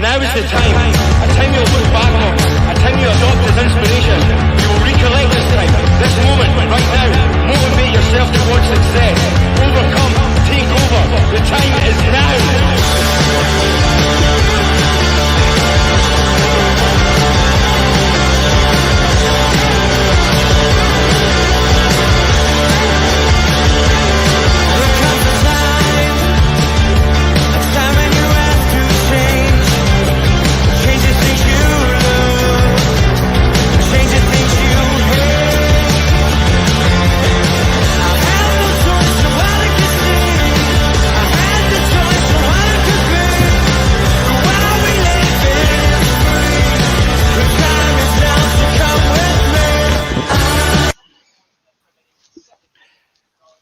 Now is the time. A time you'll look back on. A time you adopt as inspiration. You will recollect this time, this moment, right now. Motivate yourself towards success. Overcome. Take over. The time is now.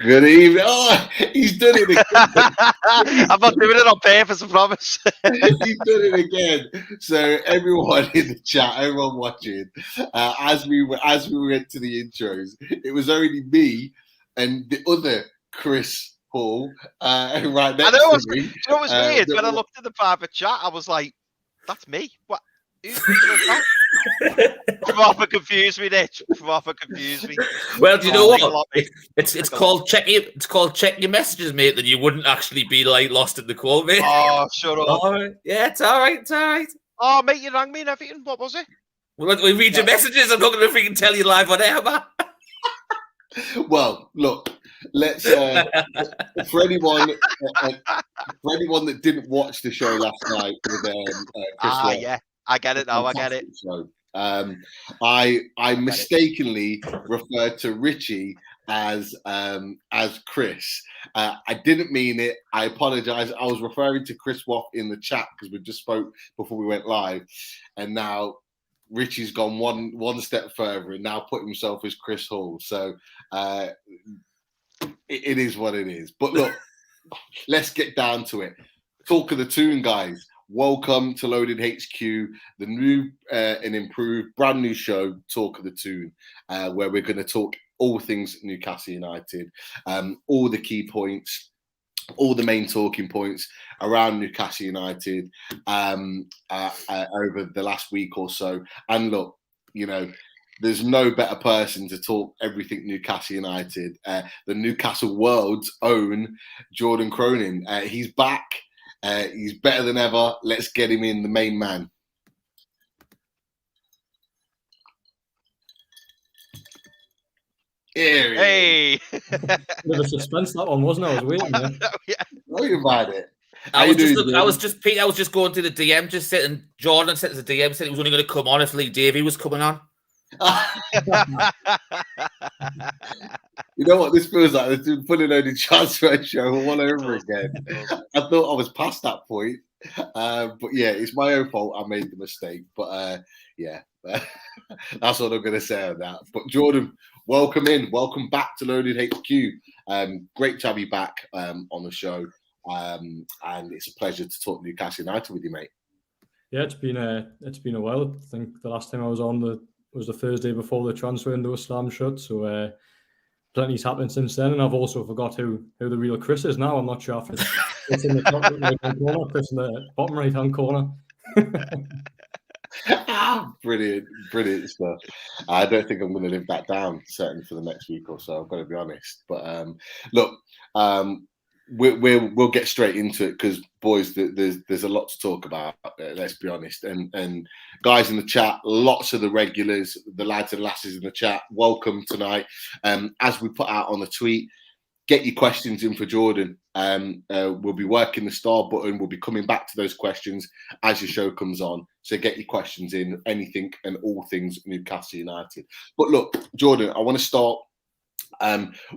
Good evening. Oh, he's done it again. I'm not doing it on purpose, I promise. He's done it again. So everyone in the chat, everyone watching, as we went to the intros, it was only me and the other Chris Hall right next to me. You know what's weird? When I looked at the private chat, I was like, "That's me." What? Proper confused me, Nick. Proper confused me. Well, do you know what? It's called check your messages, mate. That you wouldn't actually be like lost in the call, mate. Oh, shut up. All right. Yeah, it's all right. It's all right. Oh, mate, you rang me and everything. What was it? Well, we read your messages. I'm not going to freaking tell you live on air, man. Well, look. Let's for anyone that didn't watch the show last night with Chris yeah. I get it now. I get it. So, I mistakenly referred to Richie as Chris. I didn't mean it. I apologize. I was referring to Chris Waff in the chat because we just spoke before we went live, and now Richie's gone one step further and now put himself as Chris Hall. So it is what it is. But look, let's get down to it. Talk of the Toon, guys. Welcome to Loaded HQ, the new and improved brand new show, Talk of the Toon, where we're going to talk all things Newcastle United, all the key points, all the main talking points around Newcastle United over the last week or so. And look, you know, there's no better person to talk everything Newcastle United, the Newcastle world's own Jordan Cronin. He's back. He's better than ever. Let's get him in, the main man. Here Hey! Bit of suspense that one, wasn't it? I was waiting. Yeah. Tell you about it. I was just going through the DM, just sitting. Jordan sent us a DM, said he was only going to come on if Lee Davey was coming on. You know what this feels like? It's been putting on the transfer show all over again. I thought I was past that point, but yeah, it's my own fault. I made the mistake, but yeah, that's what I'm going to say on that. But Jordan, welcome back to Loaded HQ. Great to have you back on the show, and it's a pleasure to talk Newcastle United with you, mate. Yeah, it's been a while. I think the last time I was on was the Thursday before the transfer window was slammed shut. So plenty's happened since then, and I've also forgot who the real Chris is now. I'm not sure if it's in the top right-hand corner, Chris in the bottom right-hand corner. Brilliant stuff. I don't think I'm going to live that down, certainly for the next week or so. I've got to be honest. But look, we'll get straight into it because, boys, there's a lot to talk about. Let's be honest. And guys in the chat, lots of the regulars, the lads and lasses in the chat, welcome tonight. As we put out on the tweet, get your questions in for Jordan. We'll be working the star button. We'll be coming back to those questions as your show comes on. So get your questions in, anything and all things Newcastle United. But look, Jordan, I want to start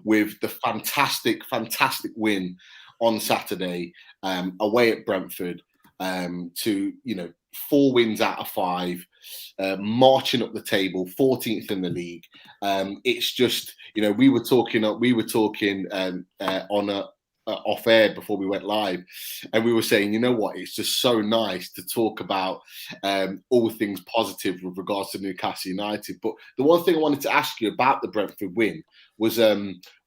with the fantastic win on Saturday away at Brentford to, 4 wins out of 5, marching up the table, 14th in the league. It's just, we were talking on off air before we went live, and we were saying, you know what, it's just so nice to talk about all things positive with regards to Newcastle United. But the one thing I wanted to ask you about the Brentford win was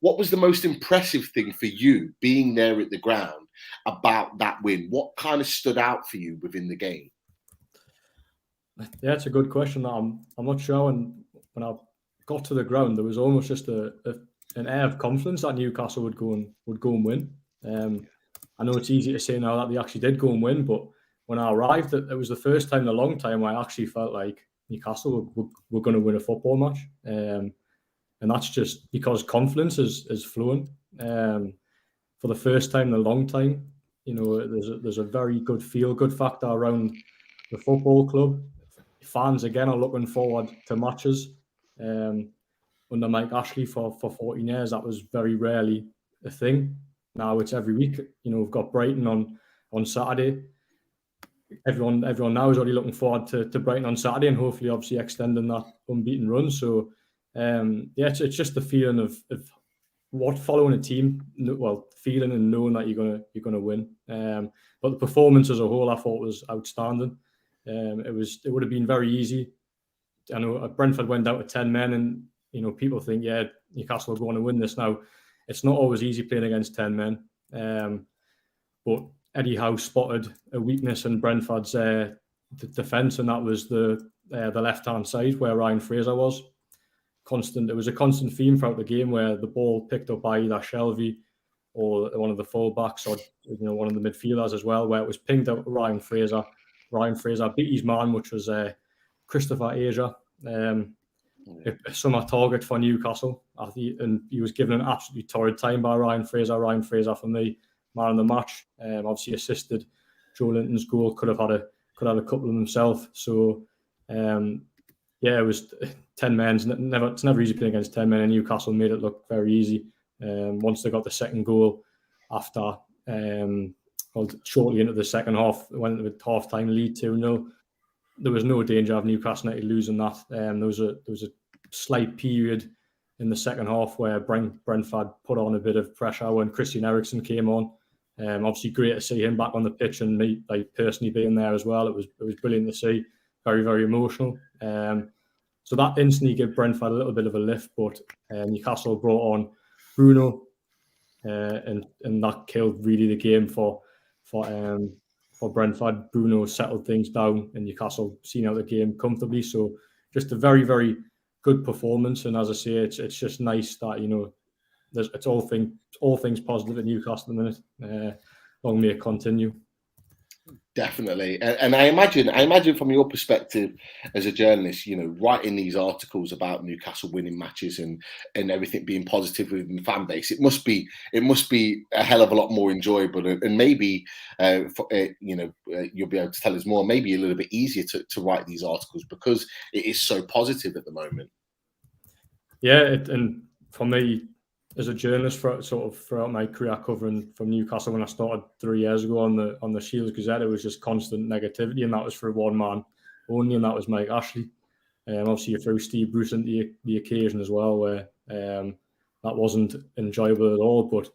what was the most impressive thing for you being there at the ground about that win? What kind of stood out for you within the game? Yeah, it's a good question. I'm not sure. When I got to the ground, there was almost just an air of confidence that Newcastle would go and win. I know it's easy to say now that they actually did go and win, but when I arrived, it was the first time in a long time where I actually felt like Newcastle were going to win a football match, and that's just because confidence is flowing. For the first time in a long time, there's a very good feel-good factor around the football club. Fans again are looking forward to matches. Under Mike Ashley for 14 years, that was very rarely a thing. Now it's every week. We've got Brighton on Saturday. Everyone now is already looking forward to Brighton on Saturday, and hopefully, obviously, extending that unbeaten run. So, it's just the feeling of what following a team, feeling and knowing that you're gonna win. But the performance as a whole, I thought, was outstanding. It would have been very easy. I know Brentford went down to 10 men, and people think, yeah, Newcastle are going to win this. Now, it's not always easy playing against 10 men, but Eddie Howe spotted a weakness in Brentford's defence, and that was the left-hand side where Ryan Fraser was. It was a constant theme throughout the game where the ball picked up by either Shelby or one of the full-backs or one of the midfielders as well, where it was pinged out to Ryan Fraser. Ryan Fraser beat his man, which was Christopher Asia, a summer target for Newcastle, and he was given an absolutely torrid time by Ryan Fraser. Ryan Fraser, for me, man of the match. Obviously assisted Joelinton's goal. Could have had a couple of himself. So it was 10 men. It's never easy playing against 10 men, and Newcastle made it look very easy. Once they got the second goal after shortly into the second half, went with half-time lead 2-0. There was no danger of Newcastle United losing that. There was a slight period in the second half where Brentford put on a bit of pressure when Christian Eriksen came on. Obviously, great to see him back on the pitch and me personally being there as well. It was brilliant to see. Very, very emotional. So that instantly gave Brentford a little bit of a lift, but Newcastle brought on Bruno, and that killed really the game for Brentford. Bruno settled things down, and Newcastle seen out the game comfortably. So just a very, very good performance. And as I say, it's just nice that it's all things positive at Newcastle at the minute. Long may it continue. Definitely, and I imagine from your perspective as a journalist, writing these articles about Newcastle winning matches and everything being positive within the fan base, it must be a hell of a lot more enjoyable, and maybe you'll be able to tell us more. Maybe a little bit easier to write these articles because it is so positive at the moment. Yeah, and for me, as a journalist throughout my career covering from Newcastle, when I started 3 years ago on the Shields Gazette, it was just constant negativity, and that was for one man only, and that was Mike Ashley. Obviously, you threw Steve Bruce into the occasion as well, where that wasn't enjoyable at all. But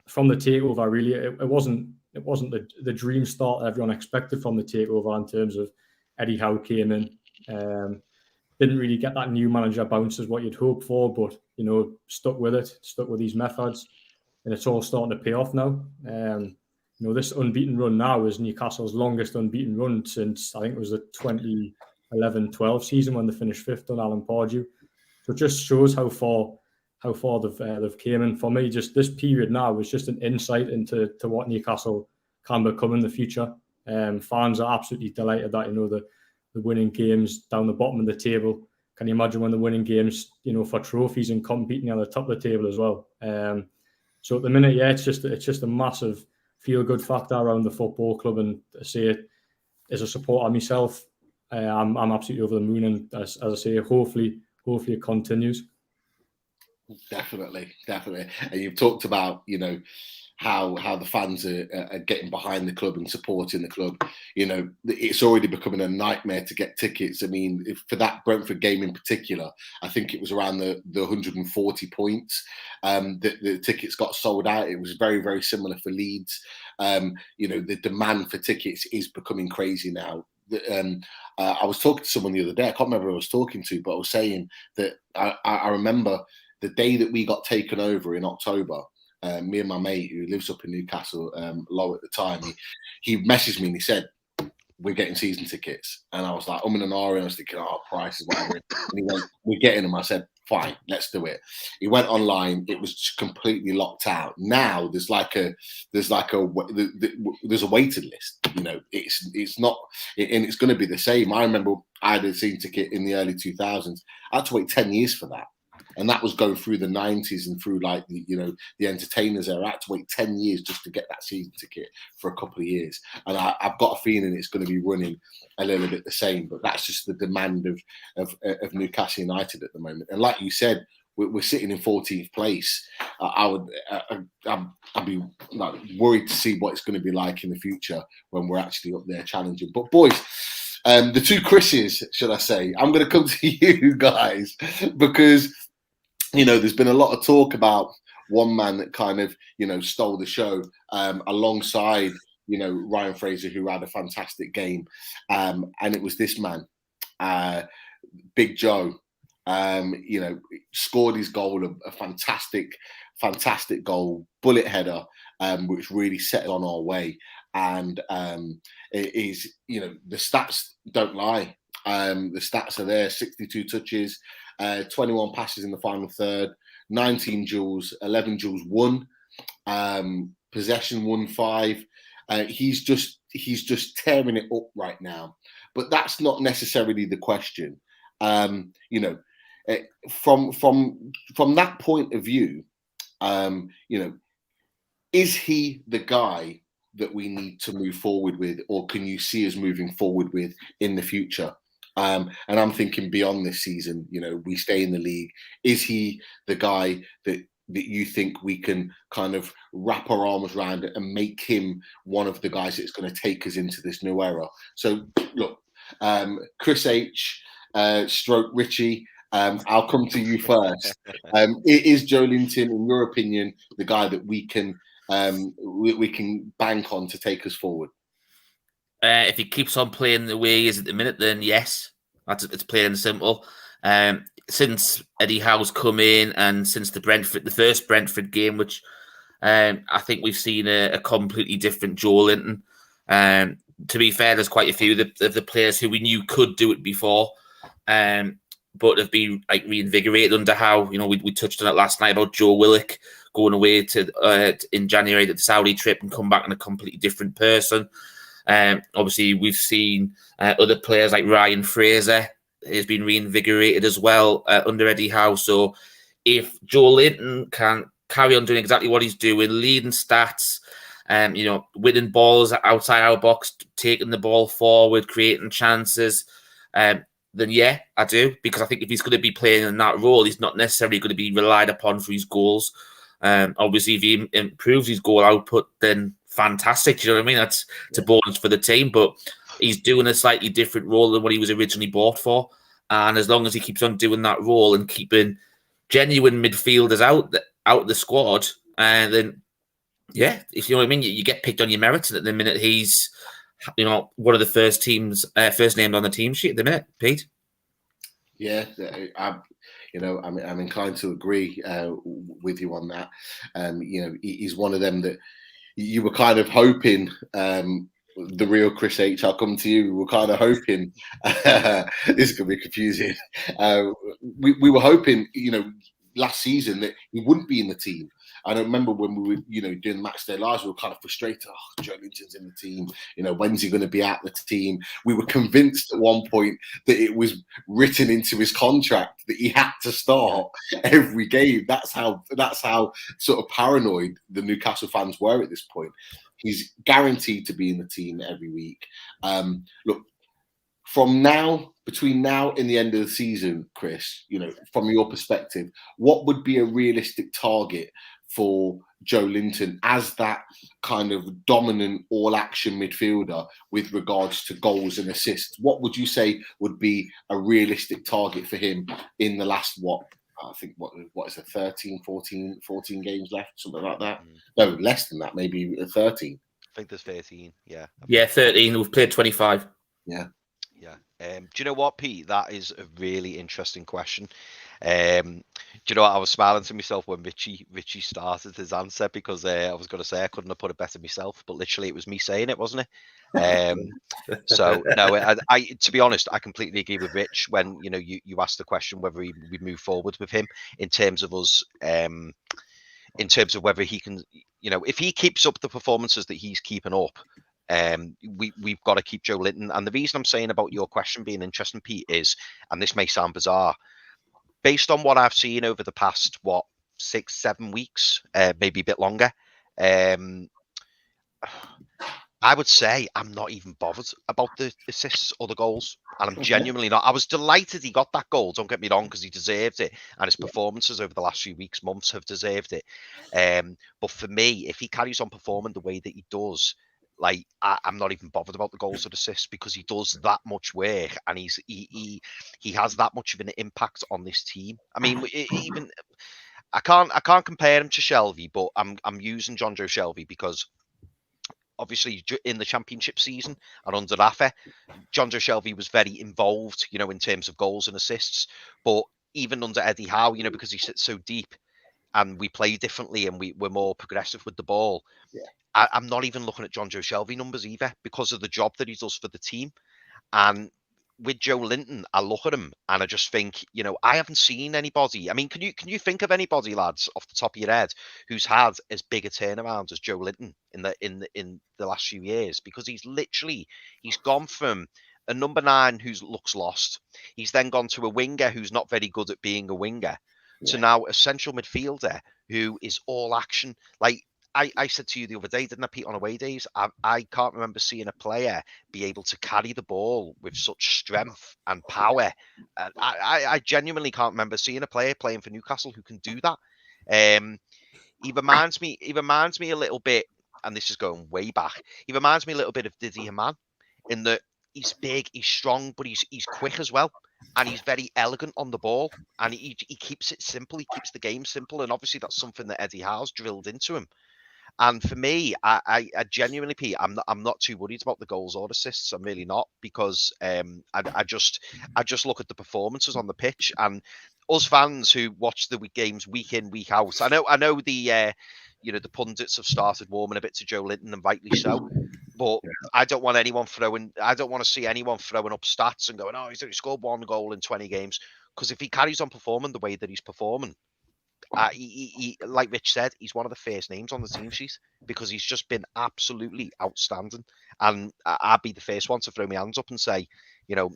from the takeover, really, it wasn't the dream start everyone expected from the takeover in terms of Eddie Howe came in. Didn't really get that new manager bounce as what you'd hope for, but stuck with these methods, and it's all starting to pay off now. This unbeaten run now is Newcastle's longest unbeaten run since I think it was the 2011-12 season when they finished fifth on Alan Pardew. So it just shows how far they've came. And for me, just this period now was just an insight into what Newcastle can become in the future. Fans are absolutely delighted that the winning games down the bottom of the table. Can you imagine when the winning games, for trophies and competing at the top of the table as well? So at the minute, yeah, it's just a massive feel-good factor around the football club. And I say it as a supporter myself, I'm absolutely over the moon. And as I say, hopefully it continues. Definitely. And you've talked about, how the fans are getting behind the club and supporting the club. It's already becoming a nightmare to get tickets. I mean, for that Brentford game in particular, I think it was around the 140 points. The tickets got sold out. It was very, very similar for Leeds. The demand for tickets is becoming crazy now. I was talking to someone the other day. I can't remember who I was talking to, but I was saying that I remember the day that we got taken over in October. Me and my mate who lives up in Newcastle, Low at the time, he messaged me and he said, we're getting season tickets. And I was like, I'm in an R, and I was thinking, oh, price is whatever. And he went, we're getting them. I said, fine, let's do it. He went online. It was just completely locked out. Now there's a waiting list. You know, it's not, and it's going to be the same. I remember I had a season ticket in the early 2000s. I had to wait 10 years for that. And that was going through the 90s and through like the entertainers era. I had to wait 10 years just to get that season ticket for a couple of years. And I've got a feeling it's going to be running a little bit the same. But that's just the demand of Newcastle United at the moment. And like you said, we're sitting in 14th place. I'd be like worried to see what it's going to be like in the future when we're actually up there challenging. But boys, the two Chris's, should I say, I'm going to come to you guys because, you know, there's been a lot of talk about one man that kind of, you know, stole the show alongside, you know, Ryan Fraser, who had a fantastic game. And it was this man, Big Joe, you know, scored his goal, a fantastic goal, bullet header, which really set it on our way. And it is, you know, the stats don't lie. The stats are there: 62 touches, 21 passes in the final third, 19 duels, 11 duels won, possession won 5. He's just tearing it up right now. But that's not necessarily the question. You know, from that point of view, you know, is he the guy that we need to move forward with, or can you see us moving forward with in the future? And I'm thinking beyond this season, you know, we stay in the league. Is he the guy that you think we can kind of wrap our arms around it and make him one of the guys that's going to take us into this new era? So look, Chris H, stroke Richie, I'll come to you first. Is Joelinton, in your opinion, the guy that we can bank on to take us forward? If he keeps on playing the way he is at the minute, then yes, it's plain and simple. Since Eddie Howe's come in, and since the first Brentford game, which I think we've seen a completely different Joelinton. To be fair, there's quite a few of the players who we knew could do it before, but have been like reinvigorated under Howe. You know, we touched on it last night about Joe Willock going away to in January to the Saudi trip and come back in a completely different person. Obviously, we've seen other players like Ryan Fraser has been reinvigorated as well under Eddie Howe. So if Joelinton can carry on doing exactly what he's doing, leading stats, you know, winning balls outside our box, taking the ball forward, creating chances, then yeah, I do. Because I think if he's going to be playing in that role, he's not necessarily going to be relied upon for his goals. Obviously, if he improves his goal output, then fantastic. You know what I mean? That's a bonus for the team. But he's doing a slightly different role than what he was originally bought for. And as long as he keeps on doing that role and keeping genuine midfielders out the squad, then yeah, if you know what I mean, you get picked on your merits. And at the minute, he's, you know, one of the first named on the team sheet at the minute, Pete. Yeah, I'm inclined to agree with you on that. You know, he's one of them that you were kind of hoping. The real Chris H, I'll come to you. We were kind of hoping. This is going to be confusing. We were hoping, you know, last season that he wouldn't be in the team. I don't remember when we were, you know, doing the match day lives, we were kind of frustrated. Oh, Joelinton's in the team. You know, when's he going to be out the team? We were convinced at one point that it was written into his contract that he had to start every game. That's how sort of paranoid the Newcastle fans were at this point. He's guaranteed to be in the team every week. Look, between now and the end of the season, Chris, you know, from your perspective, what would be a realistic target for Joelinton as that kind of dominant all-action midfielder with regards to goals and assists? What would you say would be a realistic target for him in the last, what is it, 14 games left, something like that? No, less than that, maybe 13. I think there's 13, yeah. Yeah, 13. We've played 25. Yeah. Yeah. Do you know what, Pete? That is a really interesting question. Do you know what? I was smiling to myself when Richie started his answer because I was going to say I couldn't have put it better myself, but literally it was me saying it, wasn't it? So no, I to be honest, I completely agree with Rich when you asked the question whether we move forward with him in terms of us, in terms of whether he can, if he keeps up the performances that he's keeping up. We've got to keep Joelinton. And the reason I'm saying about your question being interesting, Pete, is, and this may sound bizarre, based on what I've seen over the past 6-7 weeks, maybe a bit longer, I would say I'm not even bothered about the assists or the goals. And I'm genuinely not. I was delighted he got that goal, don't get me wrong, because he deserved it. And his performances over the last few weeks, months have deserved it. But for me, if he carries on performing the way that he does, like I'm not even bothered about the goals or assists because he does that much work and he has that much of an impact on this team. I mean, even I can't compare him to Shelvey, but I'm using John Joe Shelvey because obviously in the championship season and under Rafa, John Joe Shelvey was very involved, in terms of goals and assists. But even under Eddie Howe, because he sits so deep and we play differently and we're more progressive with the ball. Yeah. I'm not even looking at John Joe Shelvey numbers either because of the job that he does for the team. And with Joelinton, I look at him and I just think, I haven't seen anybody. I mean, can you think of anybody, lads, off the top of your head, who's had as big a turnaround as Joelinton in the last few years? Because he's gone from a number 9 who looks lost. He's then gone to a winger who's not very good at being a winger, to now a central midfielder who is all action. Like I said to you the other day, didn't I, Pete, on away days? I can't remember seeing a player be able to carry the ball with such strength and power. I genuinely can't remember seeing a player playing for Newcastle who can do that. He reminds me a little bit, and this is going way back. He reminds me a little bit of Didi Hamann in that he's big, he's strong, but he's quick as well. And he's very elegant on the ball, and he keeps it simple. He keeps the game simple, and obviously that's something that Eddie Howe's drilled into him. And for me, I genuinely, Pete, I'm not too worried about the goals or assists. I'm really not, because I just look at the performances on the pitch, and us fans who watch the games week in, week out. I know the the pundits have started warming a bit to Joelinton, and rightly so. But I don't want to see anyone throwing up stats and going, he's only scored 1 goal in 20 games. Because if he carries on performing the way that he's performing, he, like Rich said, he's one of the first names on the team sheet because he's just been absolutely outstanding. And I'd be the first one to throw my hands up and say,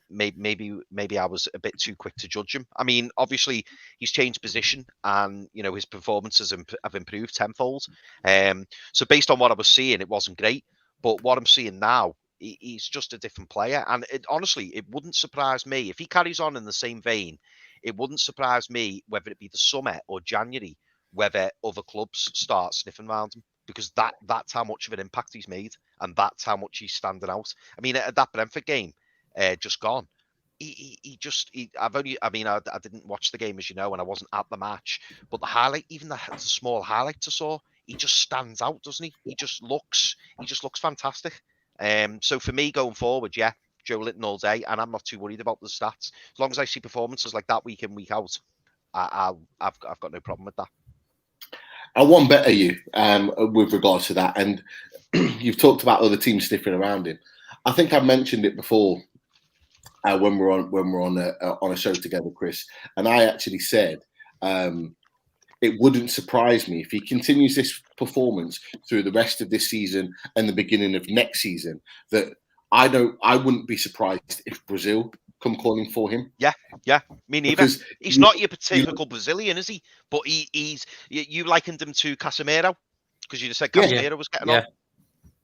maybe I was a bit too quick to judge him. I mean, obviously he's changed position and, his performances have improved tenfold. So based on what I was seeing, it wasn't great. But what I'm seeing now, he's just a different player. And honestly, it wouldn't surprise me if he carries on in the same vein. It wouldn't surprise me whether it be the summer or January, whether other clubs start sniffing around him, because that's how much of an impact he's made, and that's how much he's standing out. I mean, at that Brentford game, just gone, I didn't watch the game, as you know, and I wasn't at the match, but the highlight, even the small highlights I saw, he just stands out, doesn't he? He just looks fantastic. So for me going forward, Joelinton all day, and I'm not too worried about the stats. As long as I see performances like that week in, week out, I've got no problem with that. I want better you with regards to that, and you've talked about other teams sniffing around him. I think I mentioned it before when we're on a show together, Chris, and I actually said it wouldn't surprise me if he continues this performance through the rest of this season and the beginning of next season, that I wouldn't be surprised if Brazil come calling for him. Yeah, me neither. Because he's not your typical Brazilian, is he? But you likened him to Casemiro because you just said Casemiro was getting on.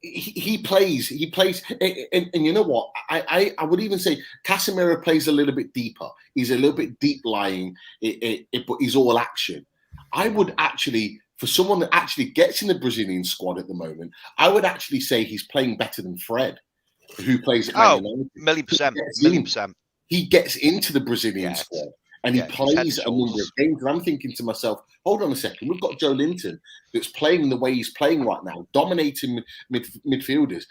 He plays, and you know what? I would even say Casemiro plays a little bit deeper. He's a little bit deep lying, but he's all action. I would actually, for someone that actually gets in the Brazilian squad at the moment, I would actually say he's playing better than Fred, who plays at Man United. Million percent. He gets into the Bridginian squad and he plays a number of games. And I'm thinking to myself, hold on a second, we've got Joelinton that's playing the way he's playing right now, dominating midfielders.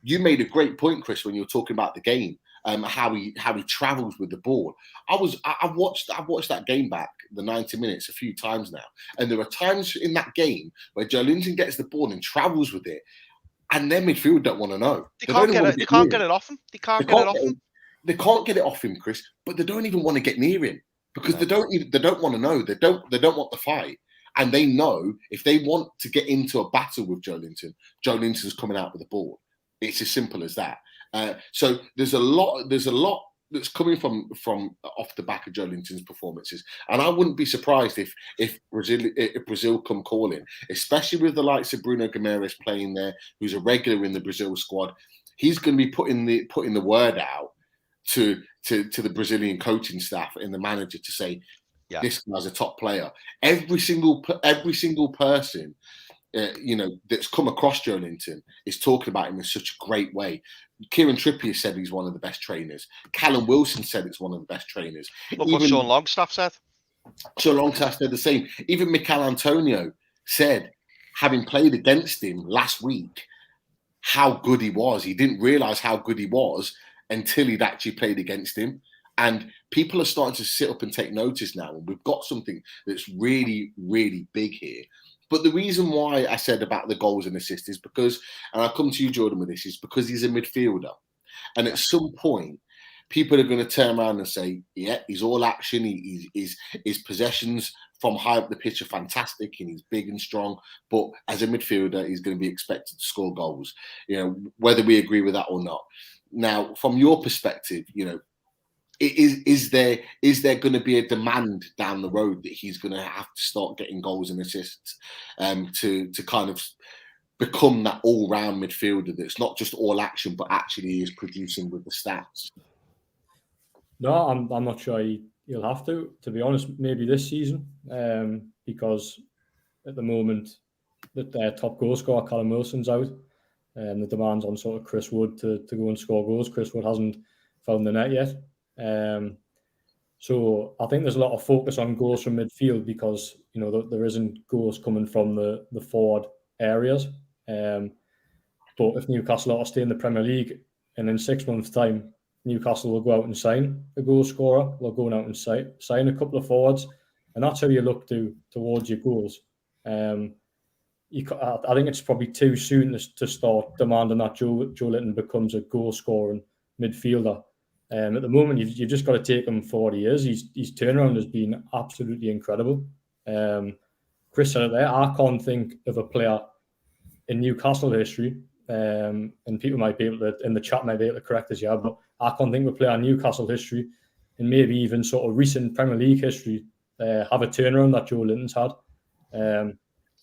You made a great point, Chris, when you were talking about the game how he travels with the ball. I've watched that game back, the 90 minutes, a few times now, and there are times in that game where Joelinton gets the ball and travels with it, and their midfield don't want to know. They can't get it off him. They can't get it off him, Chris. But they don't even want to get near him because they don't want to know. They don't want the fight. And they know if they want to get into a battle with Joelinton, Joelinton's coming out with the ball. It's as simple as that. So there's a lot that's coming from off the back of Joelinton's performances, and I wouldn't be surprised if Brazil come calling, especially with the likes of Bruno Guimarães playing there, who's a regular in the Brazil squad. He's going to be putting the word out to the Brazilian coaching staff and the manager to say, this guy's a top player. Every single person, that's come across Joelinton is talking about him in such a great way. Kieran Trippier said he's one of the best trainers. Callum Wilson said it's one of the best trainers. Look what Sean Longstaff said. Sean Longstaff said the same. Even Mikel Antonio said, having played against him last week, how good he was. He didn't realise how good he was until he'd actually played against him. And people are starting to sit up and take notice now. And we've got something that's really, really big here. But the reason why I said about the goals and assists is because, and I'll come to you, Jordan, with this, is because he's a midfielder. And at some point, people are going to turn around and say, yeah, he's all action. His possessions from high up the pitch are fantastic and he's big and strong. But as a midfielder, he's going to be expected to score goals, whether we agree with that or not. Now, from your perspective, is there going to be a demand down the road that he's going to have to start getting goals and assists to kind of become that all-round midfielder that's not just all action but actually is producing with the stats? No, I'm not sure he'll have to be honest, maybe this season, because at the moment that their top goal scorer, Callum Wilson's out, and the demands on sort of Chris Wood to go and score goals. Chris Wood hasn't found the net yet. So I think there's a lot of focus on goals from midfield because there isn't goals coming from the forward areas. But if Newcastle are to stay in the Premier League, and in 6 months' time Newcastle will go out and sign a goal scorer, they'll go out and sign a couple of forwards, and that's how you look towards your goals. I think it's probably too soon to start demanding that Joelinton becomes a goal scoring midfielder. At the moment, you've just got to take him for what he is. His turnaround has been absolutely incredible. Chris said it there. I can't think of a player in Newcastle history, and people might be able to, in the chat, might be able to correct us, but I can't think of a player in Newcastle history, and maybe even sort of recent Premier League history, have a turnaround that Joelinton's had.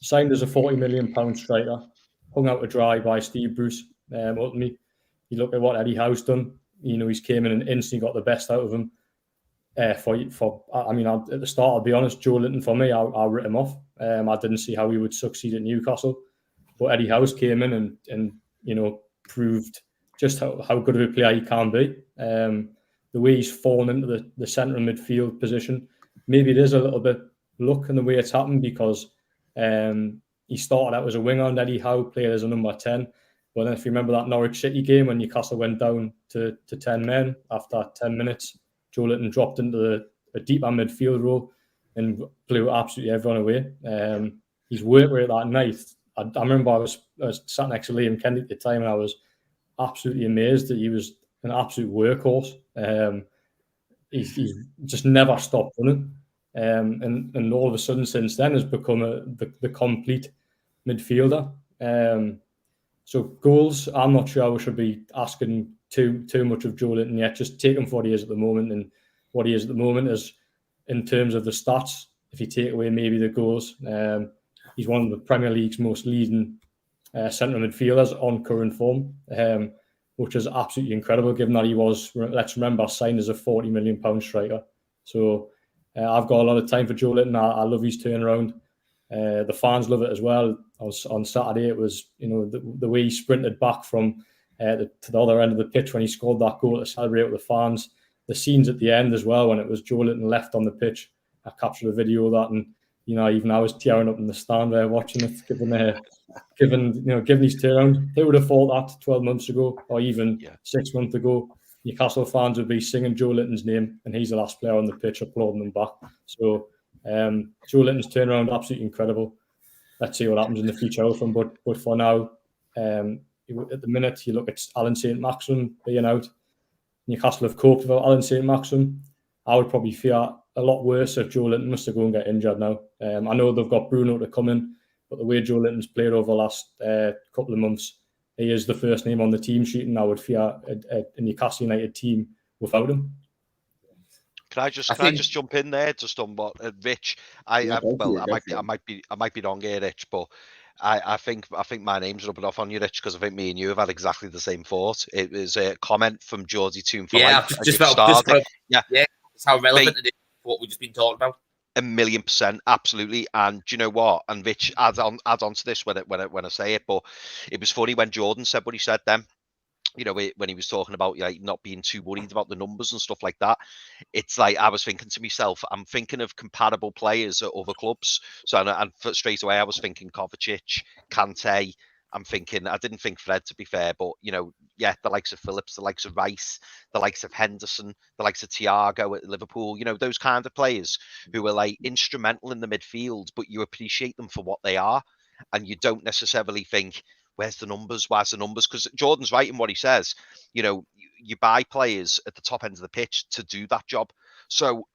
Signed as a £40 million striker, hung out to dry by Steve Bruce. Ultimately, you look at what Eddie Howe's done. He's came in and instantly got the best out of him. At the start, I'll be honest, Joelinton, for me, I writ him off. I didn't see how he would succeed at Newcastle. But Eddie Howe came in and proved just how good of a player he can be. The way he's fallen into the central midfield position, maybe it is a little bit luck in the way it's happened because he started out as a winger and Eddie Howe played as a number 10. But then if you remember that Norwich City game when Newcastle went down to 10 men after 10 minutes, Joelinton dropped into a deeper midfield role and blew absolutely everyone away. His work rate that night, I remember I was sat next to Liam Kennedy at the time and I was absolutely amazed that he was an absolute workhorse. He's just never stopped running. And all of a sudden since then has become the complete midfielder. So goals, I'm not sure we should be asking too much of Joelinton yet. Just take him for what he is at the moment, and what he is at the moment is in terms of the stats. If you take away maybe the goals, he's one of the Premier League's most leading central midfielders on current form, which is absolutely incredible. Given that he was, let's remember, signed as a £40 million striker. So I've got a lot of time for Joelinton. I love his turnaround. The fans love it as well. On Saturday, it was the way he sprinted back from to the other end of the pitch when he scored that goal to celebrate with the fans. The scenes at the end as well when it was Joelinton left on the pitch. I captured a video of that, and even I was tearing up in the stand there watching it, given his turnaround. Who would have thought that 12 months ago or even 6 months ago? Newcastle fans would be singing Joelinton's name, and he's the last player on the pitch applauding them back. So Joelinton's turnaround absolutely incredible. Let's see what happens in the future with him. But for now, at the minute, you look at Allan Saint-Maximin being out. Newcastle have coped without Allan Saint-Maximin. I would probably fear a lot worse if Joelinton was to go and get injured now. I know they've got Bruno to come in, but the way Joelinton's played over the last couple of months, he is the first name on the team sheet, and I would fear a Newcastle United team without him. Can I just jump in there just on what Rich? I might be wrong here, Rich, but I think my name's rubbing off on you, Rich, because I think me and you have had exactly the same thought. It was a comment from Geordie Toon for life. Yeah, it's how relevant it is for what we've just been talking about. 1,000,000%, absolutely. And do you know what? And Rich adds on to this when I say it, but it was funny when Jordan said what he said then. You know, when he was talking about not being too worried about the numbers and stuff like that. It's like I was thinking to myself, I'm thinking of comparable players at other clubs. So and straight away I was thinking Kovacic, Kante. I didn't think Fred, to be fair, but the likes of Phillips, the likes of Rice, the likes of Henderson, the likes of Thiago at Liverpool, those kind of players who are like instrumental in the midfield, but you appreciate them for what they are. And you don't necessarily think, where's the numbers? Where's the numbers? Because Jordan's right in what he says. You buy players at the top end of the pitch to do that job. So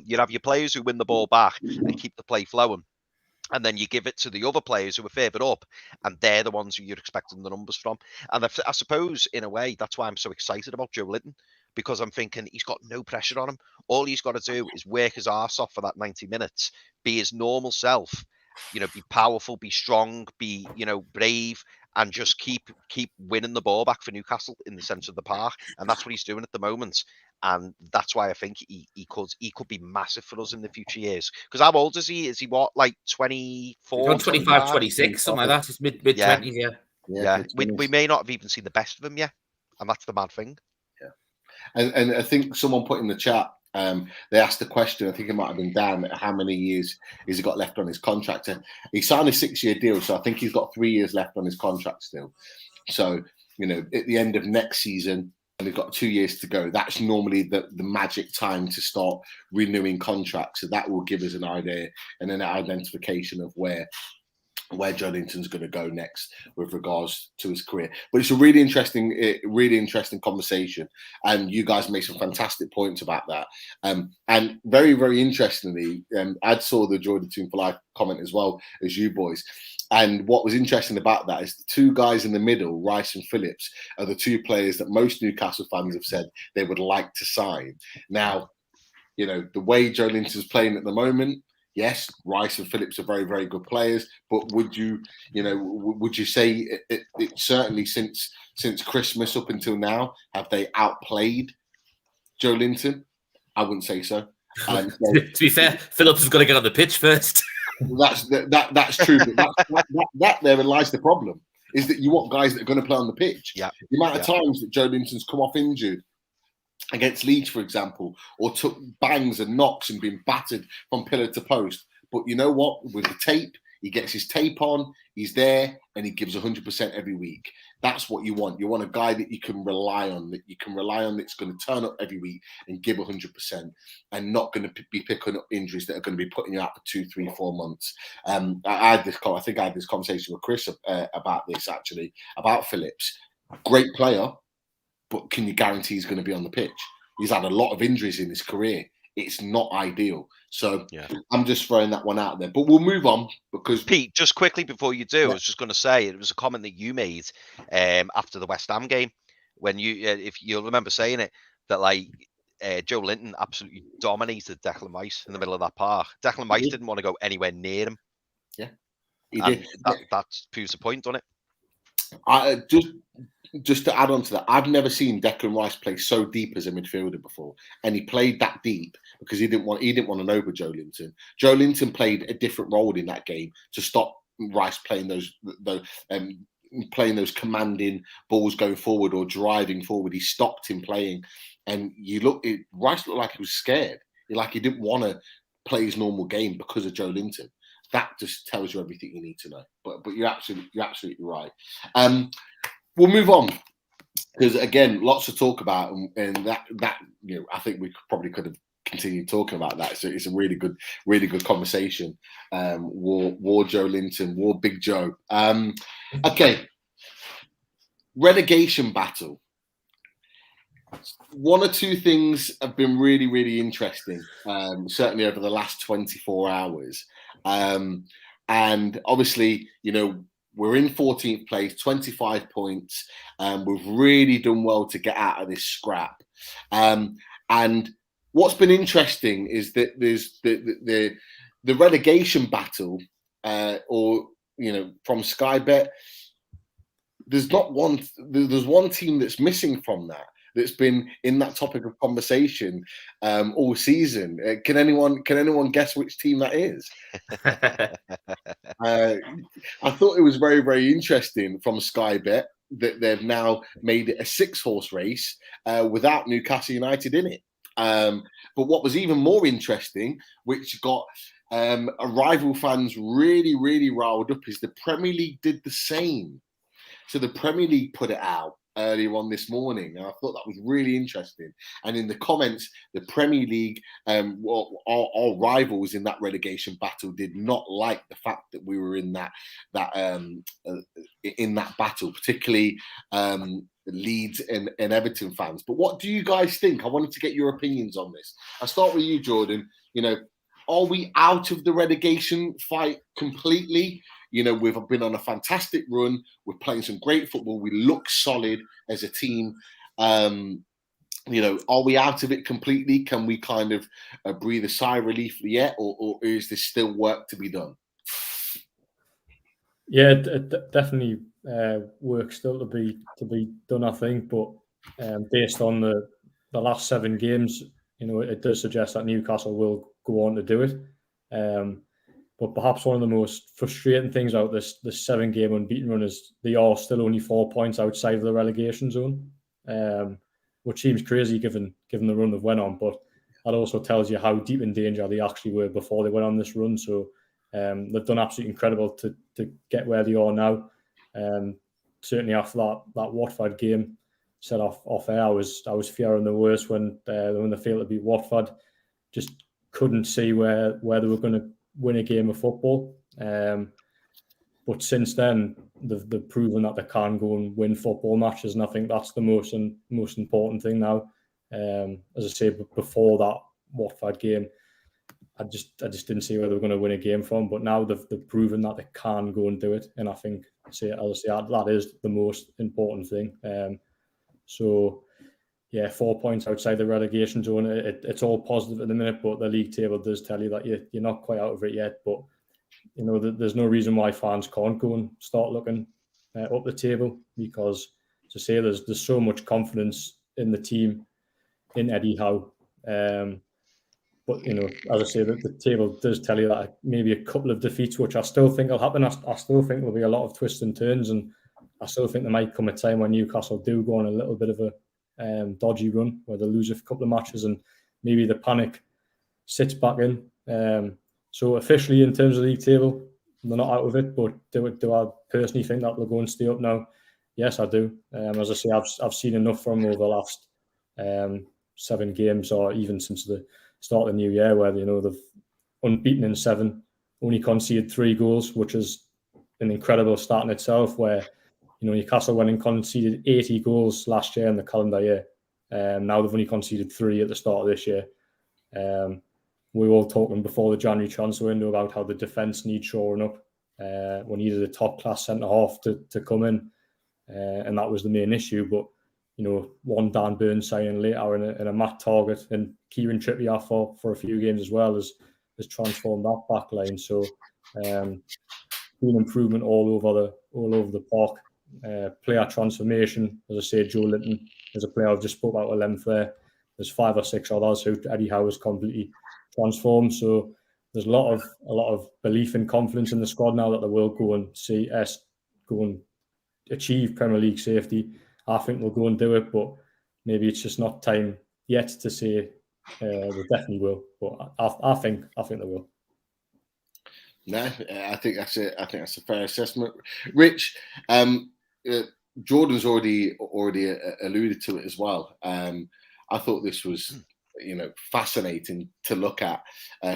you have your players who win the ball back and keep the play flowing. And then you give it to the other players who are favored up, and they're the ones who you're expecting the numbers from. And I suppose, in a way, that's why I'm so excited about Joelinton, because I'm thinking he's got no pressure on him. All he's got to do is work his arse off for that 90 minutes, be his normal self, be powerful, be strong, be, brave, and just keep winning the ball back for Newcastle in the centre of the park. And that's what he's doing at the moment. And that's why I think he could be massive for us in the future years. Because how old is he? Is he what, like 24? 25, 26, something like that. It's mid-20s, yeah. We may not have even seen the best of him yet. And that's the mad thing. Yeah. And I think someone put in the chat, they asked the question, I think it might have been Dan, how many years has he got left on his contract? He signed a 6-year deal, so I think he's got 3 years left on his contract still. So, at the end of next season, and they've got 2 years to go, that's normally the magic time to start renewing contracts. So that will give us an idea and an identification of where Joelinton's going to go next with regards to his career. But it's a really interesting conversation, and you guys made some fantastic points about that. And very, very interestingly, I saw the Jordan Toon for Life comment as well as you boys. And what was interesting about that is the two guys in the middle, Rice and Phillips, are the two players that most Newcastle fans have said they would like to sign. Now, the way Joelinton's playing at the moment, yes, Rice and Phillips are very, very good players. But would you say it certainly since Christmas up until now, have they outplayed Joelinton? I wouldn't say so. To be fair, Phillips has got to get on the pitch first. That's true. But that therein lies the problem, is that you want guys that are going to play on the pitch. Yeah. The amount of times that Joelinton's come off injured against Leeds, for example, or took bangs and knocks and been battered from pillar to post. But you know what? With the tape, he gets his tape on, he's there, and he gives 100% every week. That's what you want. You want a guy that you can rely on, that's going to turn up every week and give 100% and not going to be picking up injuries that are going to be putting you out for 2, 3, 4 months. I think I had this conversation with Chris about this, actually, about Phillips. Great player, but can you guarantee he's going to be on the pitch? He's had a lot of injuries in his career. It's not ideal. So I'm just throwing that one out there. But we'll move on because... Pete, just quickly before you do, I was just going to say, it was a comment that you made after the West Ham game, when you, if you'll remember saying it, that Joelinton absolutely dominated Declan Rice in the middle of that park. Declan Rice didn't want to go anywhere near him. Yeah, he did. That proves the point, doesn't it? Just to add on to that, I've never seen Declan Rice play so deep as a midfielder before, and he played that deep because he didn't want to know with Joelinton. Joelinton played a different role in that game to stop Rice playing those commanding balls going forward or driving forward. He stopped him playing, and Rice looked like he was scared, like he didn't want to play his normal game because of Joelinton. That just tells you everything you need to know. But you're absolutely right. We'll move on. because again, lots to talk about, and that I think we could have continued talking about that. So it's a really good conversation. War Joelinton, War Big Joe. Okay, relegation battle. One or two things have been really, really interesting, certainly over the last 24 hours. And obviously, we're in 14th place, 25 points. We've really done well to get out of this scrap. And what's been interesting is that there's the relegation battle, from Sky Bet. There's one team that's missing from that's been in that topic of conversation all season. Can anyone guess which team that is? I thought it was very, very interesting from Sky Bet that they've now made it a 6-horse race without Newcastle United in it. But what was even more interesting, which got rival fans really, really riled up, is the Premier League did the same. So the Premier League put it out earlier on this morning, and I thought that was really interesting. And in the comments, the Premier League, our rivals in that relegation battle, did not like the fact that we were in that battle, particularly Leeds and Everton fans. But what do you guys think? I wanted to get your opinions on this. I'll start with you, Jordan. Are we out of the relegation fight completely? We've been on a fantastic run. We're playing some great football. We look solid as a team. Are we out of it completely? Can we kind of breathe a sigh of relief yet, or is there still work to be done? Yeah, it definitely work still to be done, I think. But based on the last 7 games, it does suggest that Newcastle will go on to do it. But perhaps one of the most frustrating things about this 7-game unbeaten run is they are still only 4 points outside of the relegation zone, which seems crazy given the run they've went on. But that also tells you how deep in danger they actually were before they went on this run. So they've done absolutely incredible to get where they are now. Certainly after that Watford game, said off air, I was fearing the worst when they failed to beat Watford. Just couldn't see where they were going to win a game of football. But since then, they've proven that they can go and win football matches, and I think that's the most important thing now. As I say, before that Watford game, I just didn't see where they were going to win a game from. But now they've proven that they can go and do it, and I think, that is the most important thing. So, yeah, 4 points outside the relegation zone. It's all positive at the minute, but the league table does tell you that you're not quite out of it yet. But there's no reason why fans can't go and start looking up the table, because, to say, there's so much confidence in the team, in Eddie Howe. But as I say, the table does tell you that maybe a couple of defeats, which I still think will happen. I still think there'll be a lot of twists and turns, and I still think there might come a time when Newcastle do go on a little bit of a dodgy run where they lose a couple of matches and maybe the panic sits back in. So officially, in terms of the league table, they're not out of it. But do I personally think that they'll go and stay up now? Yes, I do. As I say, I've seen enough from them over the last 7 games, or even since the start of the new year, where they've unbeaten in 7, only conceded 3 goals, which is an incredible start in itself. Where Newcastle went and conceded 80 goals last year in the calendar year. Now they've only conceded 3 at the start of this year. We were all talking before the January transfer window about how the defence needs shoring up. We needed a top-class centre-half to come in, and that was the main issue. But, one Dan Burns signing later and a Matt Target and Kieran Trippier for a few games as well has transformed that back line. So, been improvement all over the park. Player transformation, as I say, Joelinton is a player I've just spoke about at length there. There's 5 or 6 others who Eddie Howe has completely transformed. So there's a lot of belief and confidence in the squad now that they will go and achieve Premier League safety. I think they'll go and do it, but maybe it's just not time yet to say they definitely will. But I think they will. No, I think that's it. I think that's a fair assessment. Rich, Jordan's already alluded to it as well. I thought this was, fascinating to look at.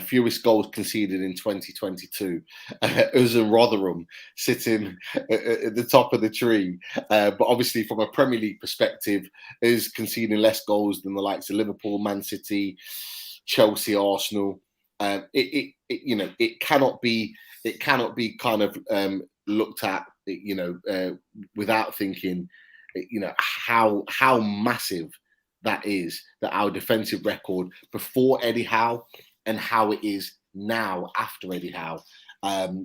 Fewest goals conceded in 2022. Uzun Rotherham sitting at the top of the tree, but obviously from a Premier League perspective, is conceding less goals than the likes of Liverpool, Man City, Chelsea, Arsenal. It cannot be kind of looked at, without thinking, how massive that is, that our defensive record before Eddie Howe and how it is now after Eddie Howe.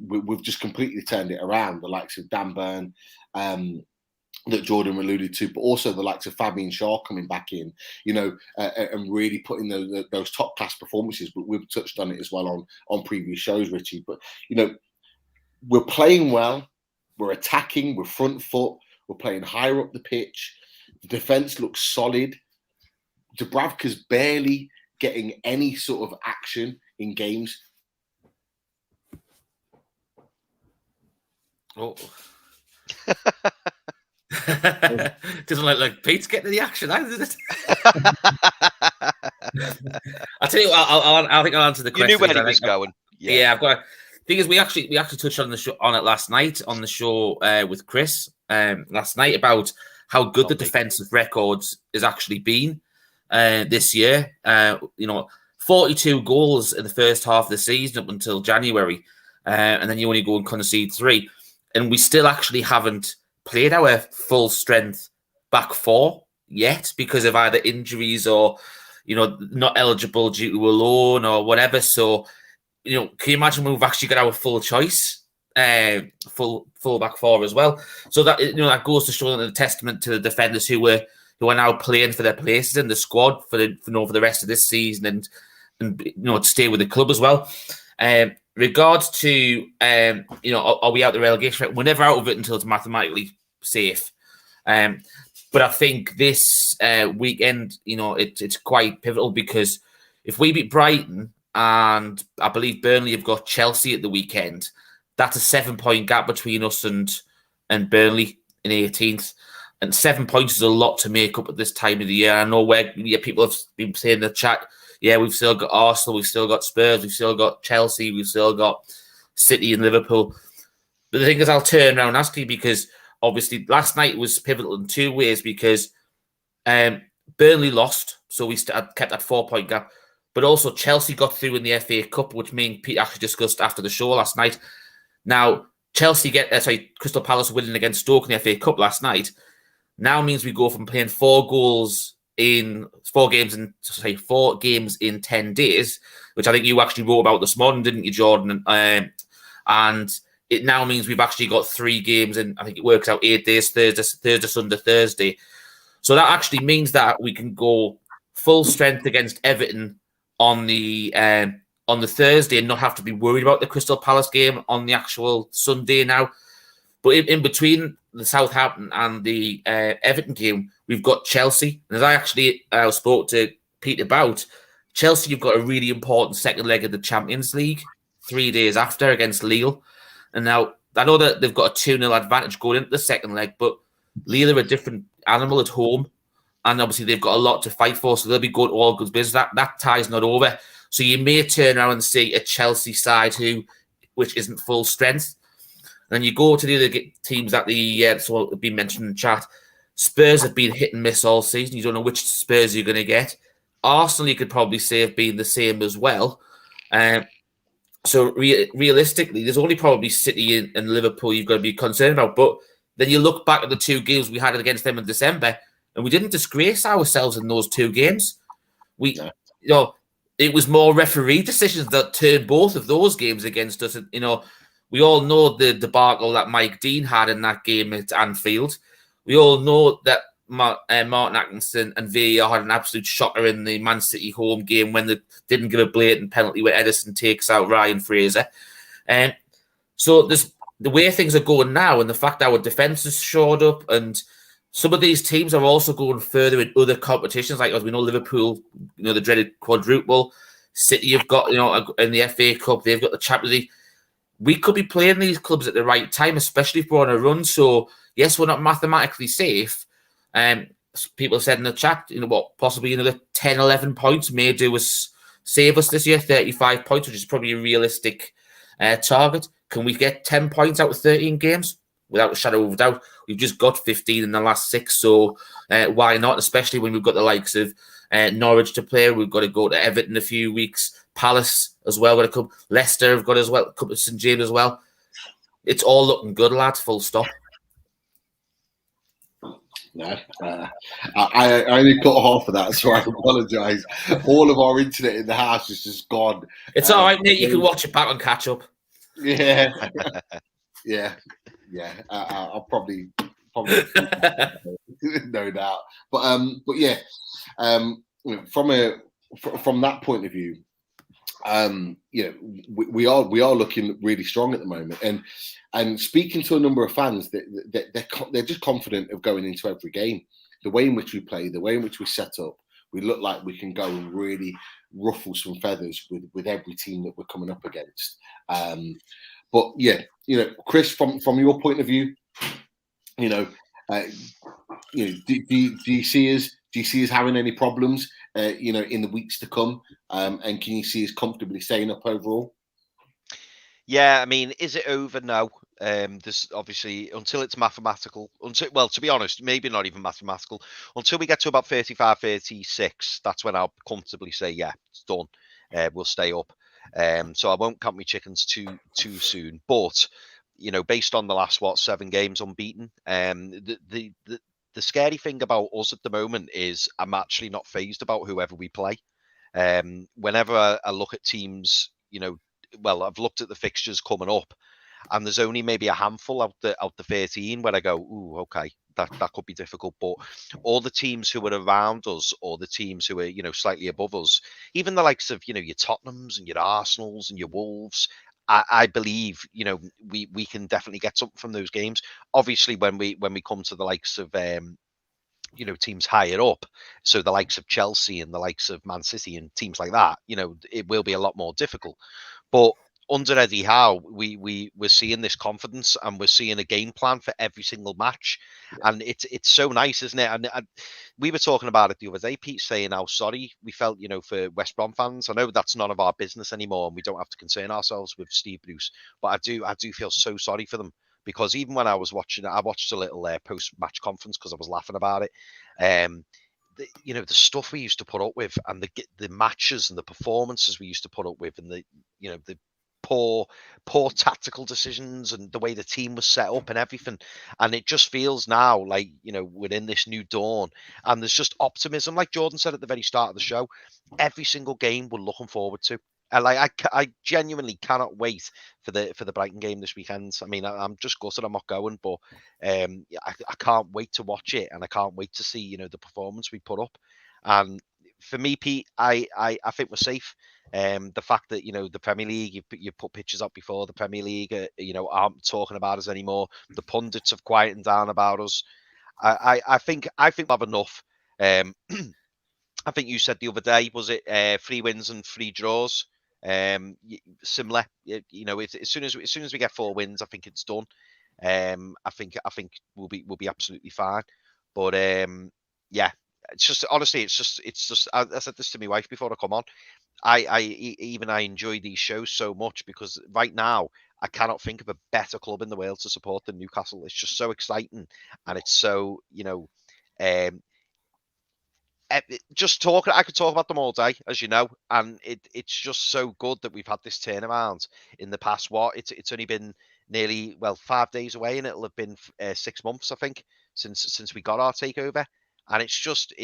We've just completely turned it around. The likes of Dan Burn, that Jordan alluded to, but also the likes of Fabian Shaw coming back in, and really putting those top class performances. But we've touched on it as well on previous shows, Richie. But we're playing well, we're attacking, we're front foot, we're playing higher up the pitch. The defense looks solid. Dubravka's barely getting any sort of action in games. Oh. Doesn't look like Pete's getting the action, does it? I'll tell you what, I think I'll answer the question. You knew where he was going. Yeah, I've got. Thing is, we actually touched on it last night on the show with Chris last night about how good the defensive records has actually been this year. 42 goals in the first half of the season up until January, and then you only go and concede 3, and we still actually haven't played our full strength back 4 yet because of either injuries or not eligible due to a loan or whatever. So can you imagine we've actually got our full choice, full back 4 as well? So that that goes to show a testament to the defenders who are now playing for their places in the squad for the rest of this season and to stay with the club as well. Regards to are we out the relegation? We're never out of it until it's mathematically safe. But I think this weekend, it's quite pivotal because if we beat Brighton and I believe Burnley have got Chelsea at the weekend, that's a 7-point gap between us and Burnley in 18th. And 7 points is a lot to make up at this time of the year. I know people have been saying in the chat, we've still got Arsenal, we've still got Spurs, we've still got Chelsea, we've still got City and Liverpool. But the thing is, I'll turn around and ask you, because obviously last night was pivotal in 2 ways, because Burnley lost, so we kept that 4-point gap. But also Chelsea got through in the FA Cup, which me and Pete actually discussed after the show last night. Now, Crystal Palace winning against Stoke in the FA Cup last night now means we go from playing 4 games in 10 days, which I think you actually wrote about this morning, didn't you, Jordan? And it now means we've actually got 3 games in, I think it works out 8 days, Thursday, Sunday, Thursday. So that actually means that we can go full strength against Everton on the Thursday and not have to be worried about the Crystal Palace game on the actual Sunday now. But in between the Southampton and the Everton game, we've got Chelsea. And as I actually spoke to Pete about, Chelsea, you've got a really important second leg of the Champions League 3 days after against Lille. And now, I know that they've got a 2-0 advantage going into the second leg, but Lille are a different animal at home. And obviously, they've got a lot to fight for, so they'll be going to all good business. That tie's not over. So you may turn around and see a Chelsea side which isn't full strength. And then you go to the other teams that have been mentioned in the chat. Spurs have been hit and miss all season. You don't know which Spurs you're going to get. Arsenal, you could probably say, have been the same as well. So realistically, there's only probably City and Liverpool you've got to be concerned about. But then you look back at the 2 games we had against them in December, and we didn't disgrace ourselves in those 2 games. It was more referee decisions that turned both of those games against us. And, we all know the debacle that Mike Dean had in that game at Anfield. We all know that Martin Atkinson and VAR had an absolute shocker in the Man City home game when they didn't give a blatant penalty where Henderson takes out Ryan Fraser. So there's the way things are going now, and the fact that our defence has shored up, and some of these teams are also going further in other competitions. Like, as we know, Liverpool, the dreaded quadruple. City have got, in the FA Cup, they've got the Champions League. we could be playing these clubs at the right time, especially if we're on a run. So, yes, we're not mathematically safe. People said in the chat, possibly another 10, 11 points may do us, save us this year, 35 points, which is probably a realistic target. Can we get 10 points out of 13 games? Without a shadow of a doubt. We've just got 15 in the last 6, so why not? Especially when we've got the likes of Norwich to play. We've got to go to Everton in a few weeks. Palace as well. Got to come. Leicester have got as well. Come to St James as well. It's all looking good, lads. Full stop. No, I only cut half of that, so I apologise. All of our internet in the house is just gone. It's all right, mate. You can watch it back and catch up. Yeah, yeah. I'll probably no doubt. But yeah, from that point of view, we are looking really strong at the moment, and speaking to a number of fans, they're just confident of going into every game. The way in which we play, the way in which we set up, we look like we can go and really ruffle some feathers with every team that we're coming up against. But yeah, Chris, from your point of view, do you see us having any problems, in the weeks to come? And can you see us comfortably staying up overall? Yeah, I mean, is it over now? There's obviously, until it's mathematical, to be honest, maybe not even mathematical, until we get to about 35, 36, that's when I'll comfortably say, yeah, it's done. We'll stay up. So I won't count my chickens too soon. But, based on the last, 7 games unbeaten, the scary thing about us at the moment is I'm actually not fazed about whoever we play. Whenever I look at teams, I've looked at the fixtures coming up, and there's only maybe a handful out the 13 where I go, ooh, okay, that could be difficult. But all the teams who are around us, or the teams who are, slightly above us, even the likes of, your Tottenhams and your Arsenals and your Wolves, I believe, we can definitely get something from those games. Obviously, when we come to the likes of teams higher up, so the likes of Chelsea and the likes of Man City and teams like that, it will be a lot more difficult. But under Eddie Howe, we're seeing this confidence, and we're seeing a game plan for every single match. Yeah. And it's so nice, isn't it? And we were talking about it the other day, Pete, saying how sorry we felt, for West Brom fans. I know that's none of our business anymore, and we don't have to concern ourselves with Steve Bruce, but I do feel so sorry for them, because even when I was watching it, I watched a little post-match conference because I was laughing about it. The stuff we used to put up with, and the matches and the performances we used to put up with, and the poor tactical decisions and the way the team was set up and everything. And it just feels now like, we're in this new dawn, and there's just optimism. Like Jordan said at the very start of the show, every single game we're looking forward to. And I genuinely cannot wait for the Brighton game this weekend. I mean, I'm just gutted I'm not going, but I can't wait to watch it, and I can't wait to see the performance we put up. And for me, Pete, I think we're safe. The fact that the Premier League, you put pictures up before, the Premier League, aren't talking about us anymore. The pundits have quietened down about us. I think we'll have enough. I think you said the other day, was it 3 wins and 3 draws? Similar, as soon as we get 4 wins, I think it's done. I think we'll be absolutely fine. But yeah, it's just honestly, it's just. I said this to my wife before I come on. I enjoy these shows so much, because right now I cannot think of a better club in the world to support than Newcastle. It's just so exciting, and it's so just talking, I could talk about them all day, as you know, and it's just so good that we've had this turnaround in the past. It's only been nearly 5 days away, and it'll have been 6 months, I think, since we got our takeover, and it's just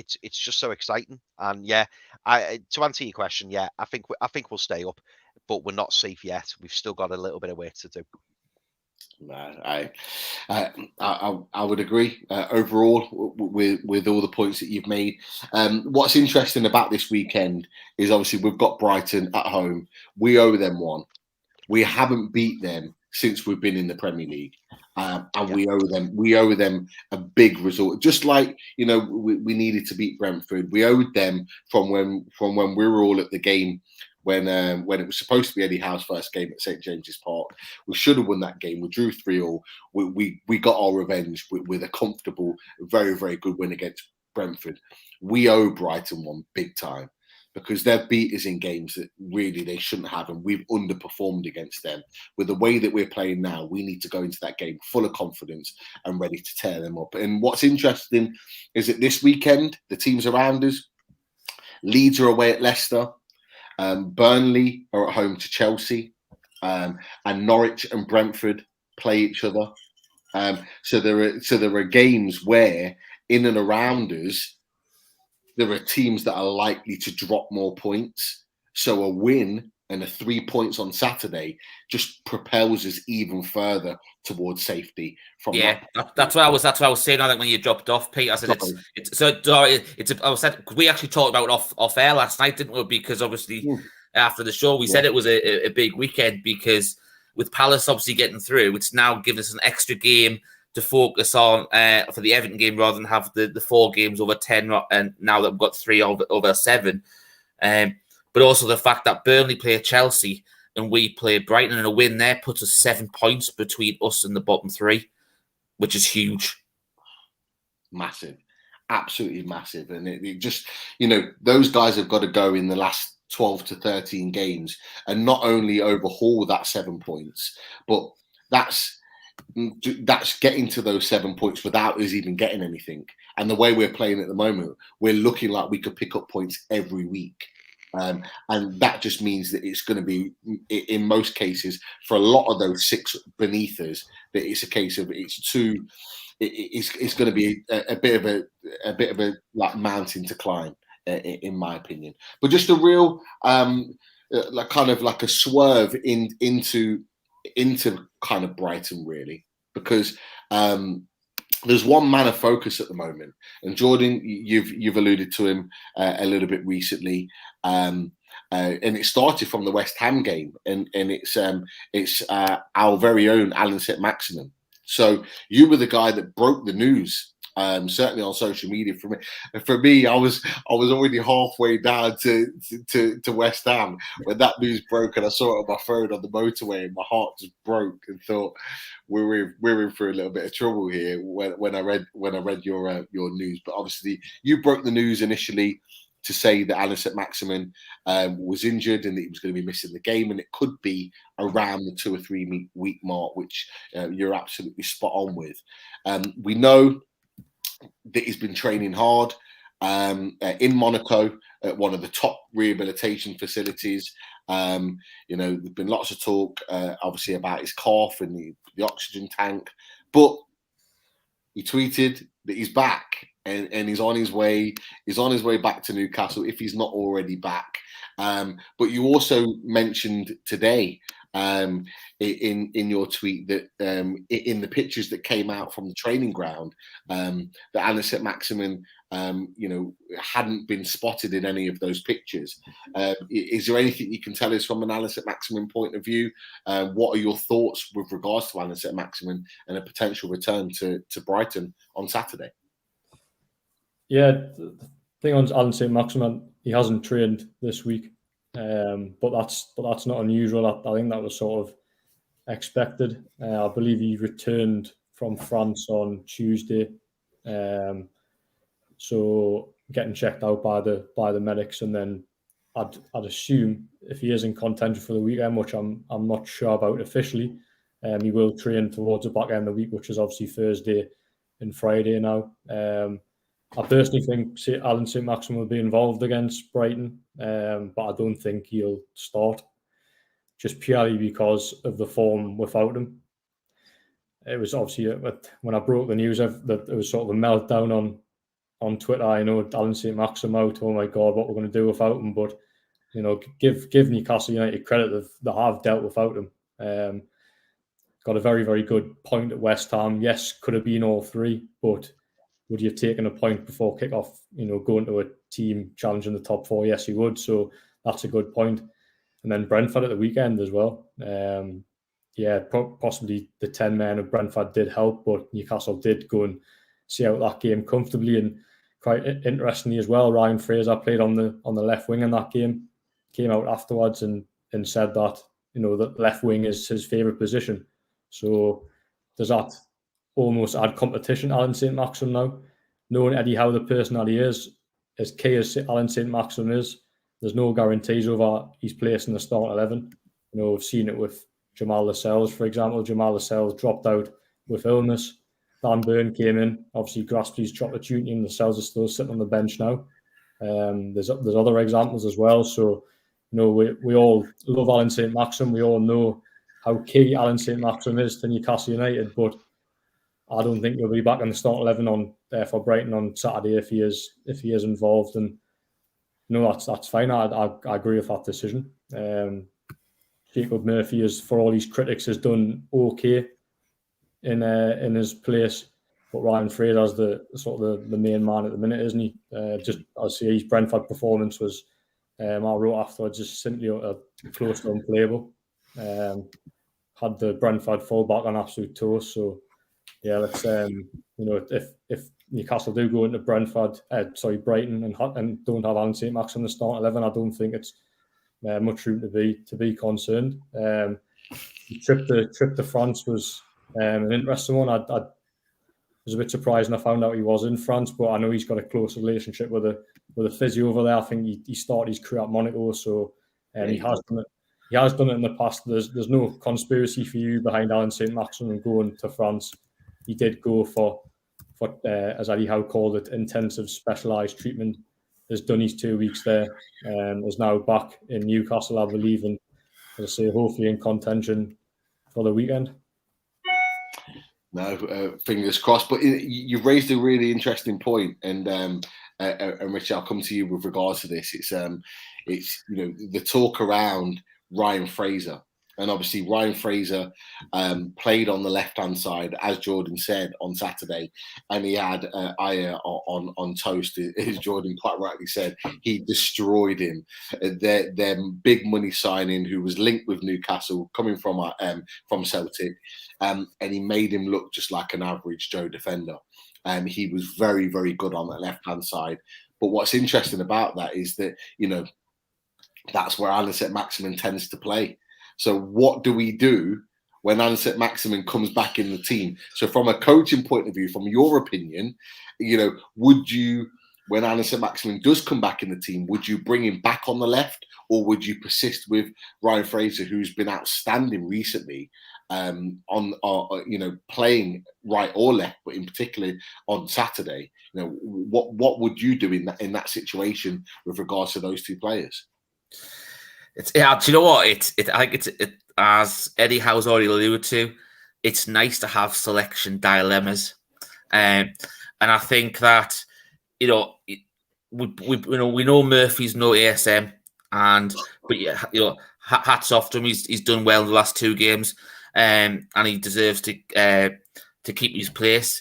so exciting. And yeah, to answer your question, yeah, I think we'll stay up, but we're not safe yet. We've still got a little bit of work to do. I would agree overall with all the points that you've made. What's interesting about this weekend is obviously we've got Brighton at home. We owe them one. We haven't beat them since we've been in the Premier League, and yeah. we owe them a big result. Just like we needed to beat Brentford. We owed them from when we were all at the game when it was supposed to be Eddie Howe's first game at St James's Park. We should have won that game. We drew 3-3. We got our revenge with a comfortable, very, very good win against Brentford. We owe Brighton one big time, because they've beat us in games that really they shouldn't have, and we've underperformed against them. With the way that we're playing now, we need to go into that game full of confidence and ready to tear them up. And what's interesting is that this weekend, the teams around us, Leeds are away at Leicester, Burnley are at home to Chelsea, and Norwich and Brentford play each other. So there are games where, in and around us, there are teams that are likely to drop more points. So a win and 3 points on Saturday just propels us even further towards safety. From that's what I was saying. I think when you dropped off, Pete, I said we actually talked about it off air last night, didn't we? Because obviously after the show, we said it was a big weekend, because with Palace obviously getting through, it's now given us an extra game to focus on for the Everton game, rather than have the 4 games over 10, and now that we've got 3 over 7. But also the fact that Burnley play Chelsea and we play Brighton, and a win there puts us 7 points between us and the bottom 3, which is huge. Massive, absolutely massive. And it just, those guys have got to go in the last 12 to 13 games and not only overhaul that 7 points, but that's getting to those 7 points without us even getting anything. And the way we're playing at the moment, we're looking like we could pick up points every week. And that just means that it's going to be, in most cases, for a lot of those 6 beneath us, that it's a case of it's going to be a bit of a like mountain to climb, in my opinion. But just a real like a swerve into kind of Brighton, really, because there's one man of focus at the moment, and Jordan, you've alluded to him a little bit recently, and it started from the West Ham game, and it's our very own Allan Saint-Maximin. So you were the guy that broke the news, certainly on social media. For me, I was already halfway down to West Ham when that news broke, and I saw it on my phone on the motorway, and my heart just broke, and thought we're in for a little bit of trouble here when I read your news. But obviously, you broke the news initially to say that Allan Saint-Maximin was injured and that he was going to be missing the game, and it could be around the 2 or 3 week mark, which you're absolutely spot on with. We know that he's been training hard in Monaco at one of the top rehabilitation facilities. There's been lots of talk, obviously, about his cough and the oxygen tank, but he tweeted that he's back and he's on his way. He's on his way back to Newcastle, if he's not already back. But you also mentioned today in your tweet that in the pictures that came out from the training ground, that Allan Saint-Maximin hadn't been spotted in any of those pictures. Is there anything you can tell us from an Allan Saint-Maximin point of view? What are your thoughts with regards to Allan Saint-Maximin and a potential return to Brighton on Saturday? Yeah, the thing on Allan Saint-Maximin, he hasn't trained this week, but that's not unusual. I think that was sort of expected. I believe he returned from France on Tuesday, so getting checked out by the medics, and then I'd assume if he is in contention for the weekend, which I'm not sure about officially, he will train towards the back end of the week, which is obviously Thursday and Friday now. I personally think Allan Saint-Maximin will be involved against Brighton, but I don't think he'll start, just purely because of the form without him. It was obviously, when I broke the news, that it was sort of a meltdown on Twitter. I know Allan Saint-Maximin out, oh my God, what we're going to do without him. But, give Newcastle United credit, they have dealt without him. Got a very, very good point at West Ham. Yes, could have been all 3, but would you have taken a point before kickoff, going to a team challenging the top 4? Yes, you would. So that's a good point. And then Brentford at the weekend as well. Possibly the 10 men of Brentford did help, but Newcastle did go and see out that game comfortably. And quite interestingly as well, Ryan Fraser played on the left wing in that game. came out afterwards and said that, you know, that left wing is his favourite position. So does that almost add competition to Allan Saint-Maximin now? Knowing Eddie Howe, the personality is, as key as Allan Saint-Maximin is, there's no guarantees over his place in the start 11. You know, we've seen it with Jamal Lascelles, for example. Jamal Lascelles dropped out with illness. Dan Burn came in, obviously grasped his opportunity, and Lascelles is still sitting on the bench now. There's other examples as well. So, you know, we all love Allan Saint-Maximin. We all know how key Allan Saint-Maximin is to Newcastle United, but I don't think he'll be back in the start 11 for Brighton on Saturday if he is involved. And no, that's fine. I agree with that decision. Jacob Murphy, for all his critics, has done okay in his place, but Ryan Fraser's the main man at the minute, isn't he? Just I see his Brentford performance was, I wrote afterwards, just simply close to unplayable. Had the Brentford fullback on absolute toast. So yeah, let's you know, if Newcastle do go into Brighton and don't have Allan Saint-Maximin in the start 11, I don't think it's much room to be concerned. The trip to France was an interesting one. I was a bit surprised when I found out he was in France, but I know he's got a close relationship with a physio over there. I think he started his career at Monaco, so he has done it. He has done it in the past. There's no conspiracy for you behind Allan Saint-Maximin going to France. He did go for as Eddie Howe called it, intensive specialised treatment. Has done his 2 weeks there, is now back in Newcastle, I believe, and as I say, hopefully in contention for the weekend. No, fingers crossed. But you've raised a really interesting point, and Richard, I'll come to you with regards to this. It's you know, the talk around Ryan Fraser. And obviously, Ryan Fraser played on the left-hand side, as Jordan said, on Saturday. And he had Aya on toast, as Jordan quite rightly said. He destroyed him. Their big money signing, who was linked with Newcastle, coming from Celtic. And he made him look just like an average Joe defender. He was very, very good on that left-hand side. But what's interesting about that is that, you know, that's where Allan Saint-Maximin tends to play. So what do we do when Allan Saint-Maximin comes back in the team? So from a coaching point of view, from your opinion, you know, would you, when Allan Saint-Maximin does come back in the team, would you bring him back on the left, or would you persist with Ryan Fraser, who's been outstanding recently, you know, playing right or left, but in particular on Saturday? You know, what would you do in that situation with regards to those two players? Do you know what? I think it's as Eddie Howe's already alluded to, it's nice to have selection dilemmas, and I think that, you know, we know Murphy's no ASM, but yeah, you know, hats off to him. He's done well in the last 2 games, and he deserves to keep his place.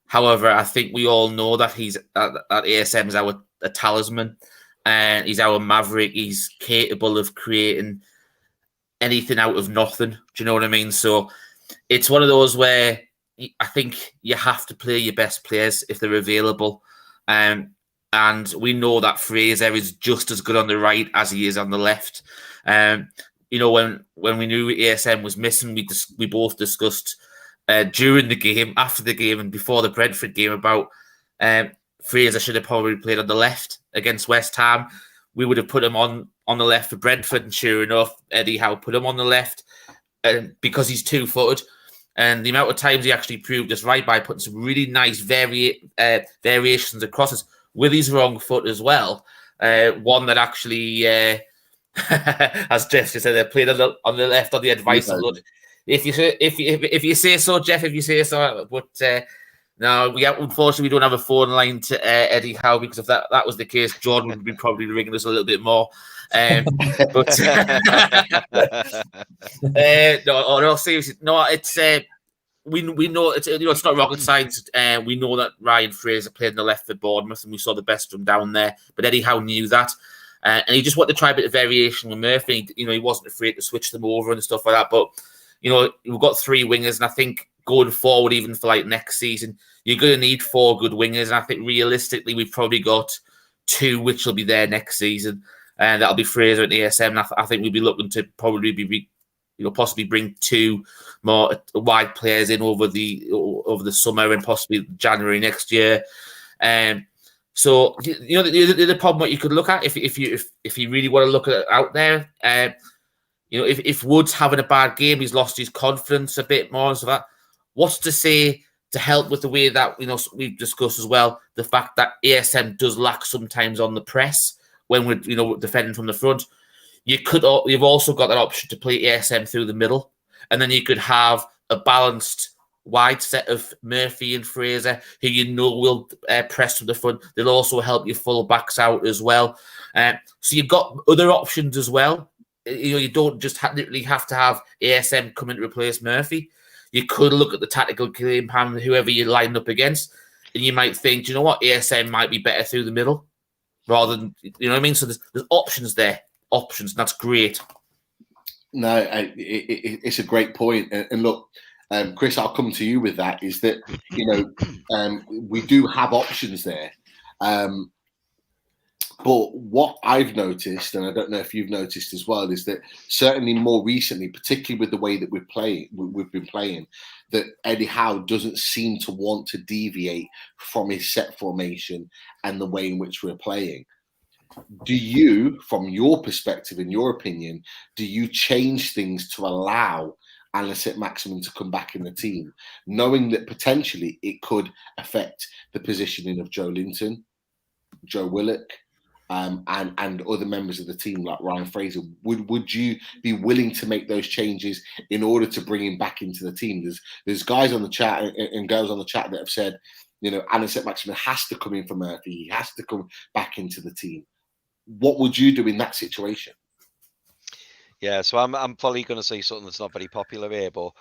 However, I think we all know that that ASM is our talisman. And he's our maverick. He's capable of creating anything out of nothing. Do you know what I mean? So it's one of those where I think you have to play your best players if they're available. And we know that Fraser is just as good on the right as he is on the left. You know, when we knew ASM was missing, we both discussed during the game, after the game, and before the Brentford game about Fraser should have probably played on the left against West Ham. We would have put him on the left for Brentford, and sure enough, Eddie Howe put him on the left because he's 2-footed. And the amount of times he actually proved us right by putting some really nice variations across us with his wrong foot as well. One that actually, as Jeff just said, they played on the left on the advice of blood. If you say so, Jeff, if you say so, but. No, unfortunately, we don't have a phone line to Eddie Howe, because if that was the case, Jordan would be probably ringing us a little bit more. But no, seriously, no. It's we know it's, you know, it's not rocket science. We know that Ryan Fraser played on the left for Bournemouth, and we saw the best from down there. But Eddie Howe knew that, and he just wanted to try a bit of variation with Murphy. You know, he wasn't afraid to switch them over and stuff like that. But you know, we've got 3 wingers, and I think, going forward, even for like next season, you're going to need 4 good wingers. And I think realistically, we've probably got 2 which will be there next season. and that'll be Fraser and ASM. And I think we'll be looking to probably be possibly bring 2 more wide players in over the summer and possibly January next year. So the problem what you could look at if you really want to look at it out there, if Wood's having a bad game, he's lost his confidence a bit more and so that. What's to say to help with the way that we've discussed as well the fact that ASM does lack sometimes on the press when we're defending from the front. You've also got that option to play ASM through the middle, and then you could have a balanced wide set of Murphy and Fraser who will press from the front. They'll also help your full backs out as well. So you've got other options as well. You don't just literally have to have ASM come in to replace Murphy. You could look at the tactical game plan, whoever you're lining up against, and you might think, do you know what, ASM might be better through the middle rather than, you know what I mean? So there's options there. Options, and that's great. No, it's a great point. And look, Chris, I'll come to you with that, is that, we do have options there. But what I've noticed, and I don't know if you've noticed as well, is that certainly more recently, particularly with the way that we've been playing, that Eddie Howe doesn't seem to want to deviate from his set formation and the way in which we're playing. Do you, from your perspective, in your opinion, do you change things to allow Allan Saint-Maximin to come back in the team, knowing that potentially it could affect the positioning of Joelinton, Joe Willock, and other members of the team like Ryan Fraser? Would you be willing to make those changes in order to bring him back into the team? There's guys on the chat and girls on the chat that have said, Allan Saint-Maximin has to come in for Murphy. He has to come back into the team. What would you do in that situation? Yeah, so I'm probably going to say something that's not very popular here, but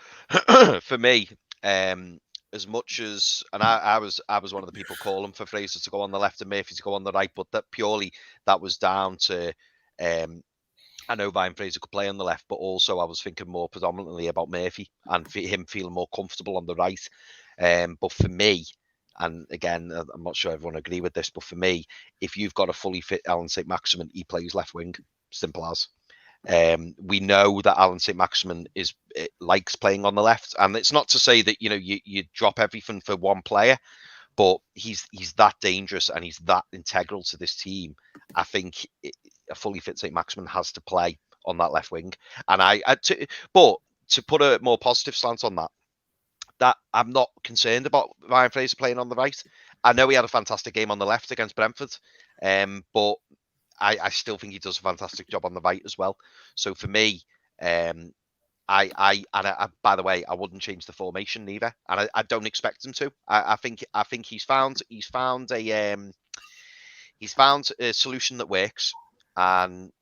for me, as much as, and I was one of the people calling for Fraser to go on the left and Murphy to go on the right, but that was down to, I know Ryan Fraser could play on the left, but also I was thinking more predominantly about Murphy and him feeling more comfortable on the right. But for me, and again, I'm not sure everyone agree with this, but for me, if you've got a fully fit Allan Saint-Maximin, he plays left wing. Simple as. We know that Allan Saint-Maximin likes playing on the left, and it's not to say that you drop everything for one player, but he's that dangerous and he's that integral to this team. I think a fully fit Saint-Maximin has to play on that left wing, and but to put a more positive stance on that I'm not concerned about Ryan Fraser playing on the right. I know he had a fantastic game on the left against Brentford, but I still think he does a fantastic job on the right as well. So for me, by the way, I wouldn't change the formation neither, and I don't expect him to. I think he's found a solution that works. And